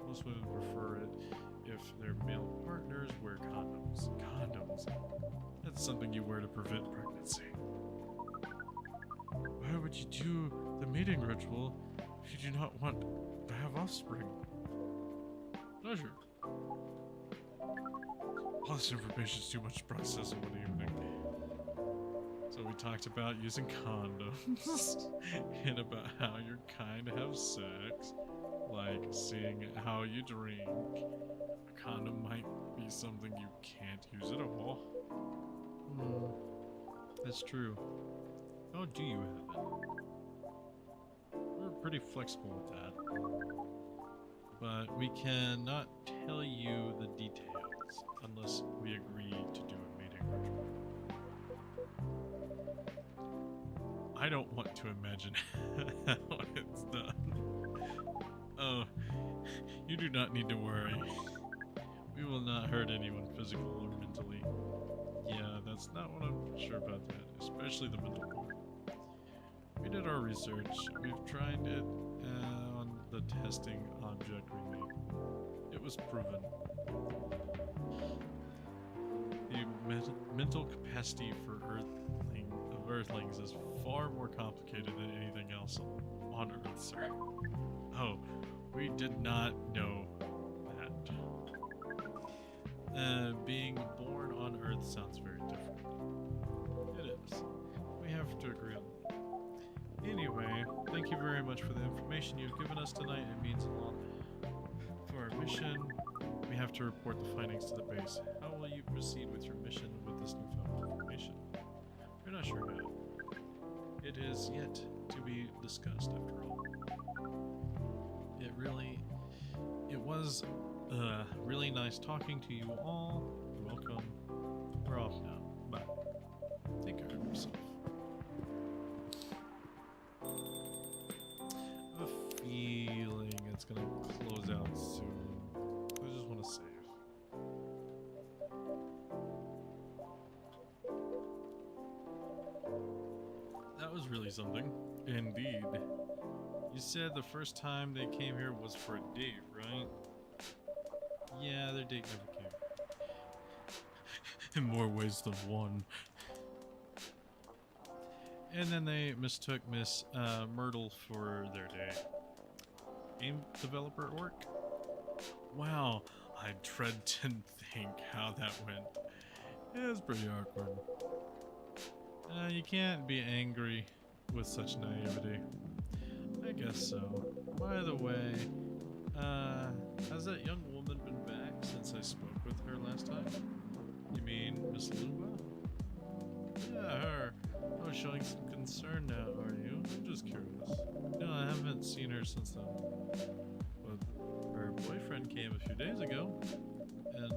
Most women prefer it if their male partners wear condoms. Condoms? That's something you wear to prevent pregnancy. Why would would you do the mating ritual if you do not want to have offspring? Pleasure. All this information is too much to process in one evening. So we talked about using condoms and about how your kind have sex, like seeing how you drink. A condom might be something you can't use at all. That's true. How do you have it? We're pretty flexible with that. But we cannot tell you the details unless we agree to do a mating ritual. I don't want to imagine how it's done. Oh, you do not need to worry. We will not hurt anyone physically or mentally. Yeah, that's not what I'm sure about that, especially the mental part. We did our research. We've tried it on the testing object we made. It was proven. The mental capacity for Earthlings is far more complicated than anything else on Earth, sir. Oh, we did not know that. Being born on Earth sounds very different. It is. We have to agree on that. Anyway, thank you very much for the information you've given us tonight. It means a lot for our mission. We have to report the findings to the base. How will you proceed with your mission with this newfound information? We're not sure how. It is yet to be discussed, after all. It was really nice talking to you all. You're welcome. We're off now. Bye. Take care of yourself. I have a feeling it's gonna close out soon. I just want to save. That was really something. Indeed. You said the first time they came here was for a date, right? Yeah, their date never came. In more ways than one. And then they mistook Miss Myrtle for their date. Game developer at work? Wow, I dread to think how that went. It was pretty awkward. You can't be angry with such naivety. I guess so. By the way, has that young woman been back since I spoke with her last time? You mean Miss Luba? Yeah, her. Oh, showing some concern now, are you? I'm just curious. No, I haven't seen her since then. But her boyfriend came a few days ago, and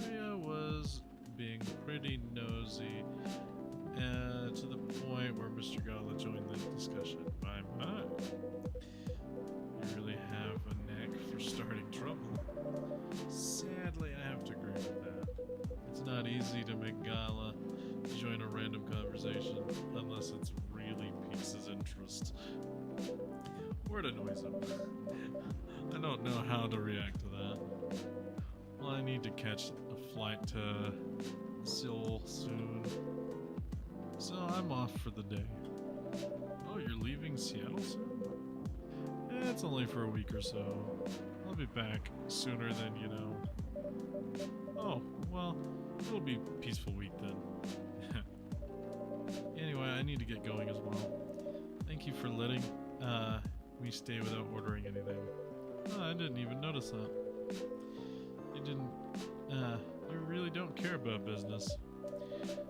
Freya was being pretty nosy. To the point where Mr. Gala joined the discussion. My. You really have a knack for starting trouble. Sadly, I have to agree with that. It's not easy to make Gala join a random conversation unless it's really piques his interest. Or it annoys him. I don't know how to react to that. Well, I need to catch a flight to Seoul soon. So I'm off for the day. Oh, you're leaving Seattle soon? It's only for a week or so. I'll be back sooner than you know. Oh, well, it'll be a peaceful week then. Anyway, I need to get going as well. Thank you for letting me stay without ordering anything. Oh, I didn't even notice that. You really don't care about business.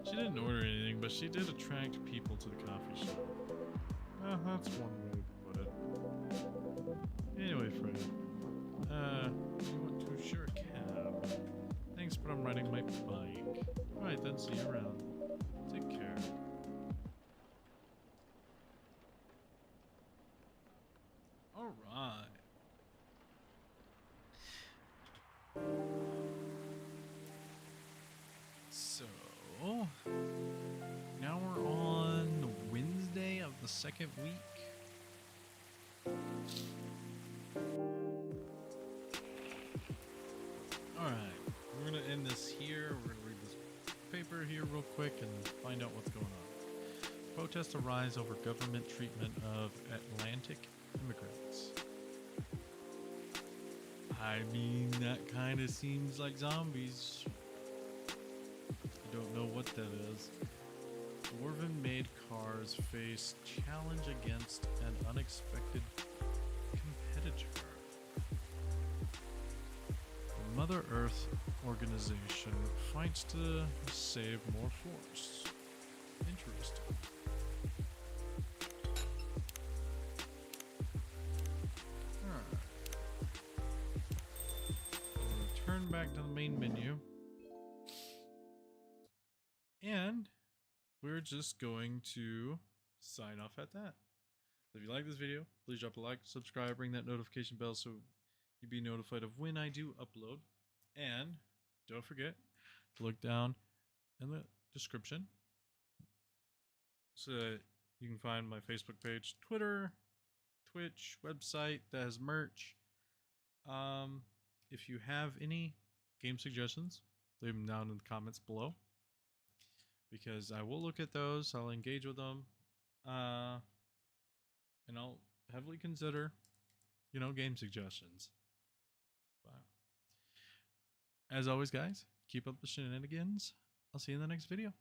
She didn't order anything, but she did attract people to the coffee shop. That's one way to put it. Anyway, Fred, you want to share a cab? Thanks, but I'm riding my bike. Alright then, see you around. Take care. Alright. So, now we're on Wednesday of the second week. Alright, we're going to end this here. We're going to read this paper here real quick and find out what's going on. Protests arise over government treatment of Atlantic immigrants. I mean, that kind of seems like zombies. I don't know what that is. Dwarven-made cars face challenge against an unexpected competitor. The Mother Earth organization fights to save more forests. Interesting. Alright. Turn back to the main menu. And we're just going to sign off at that. So if you like this video, please drop a like, subscribe, ring that notification bell so you'll be notified of when I do upload. And don't forget to look down in the description so that you can find my Facebook page, Twitter, Twitch, website that has merch. If you have any game suggestions, leave them down in the comments below, because I will look at those, I'll engage with them, and I'll heavily consider, game suggestions. But as always, guys, keep up the shenanigans. I'll see you in the next video.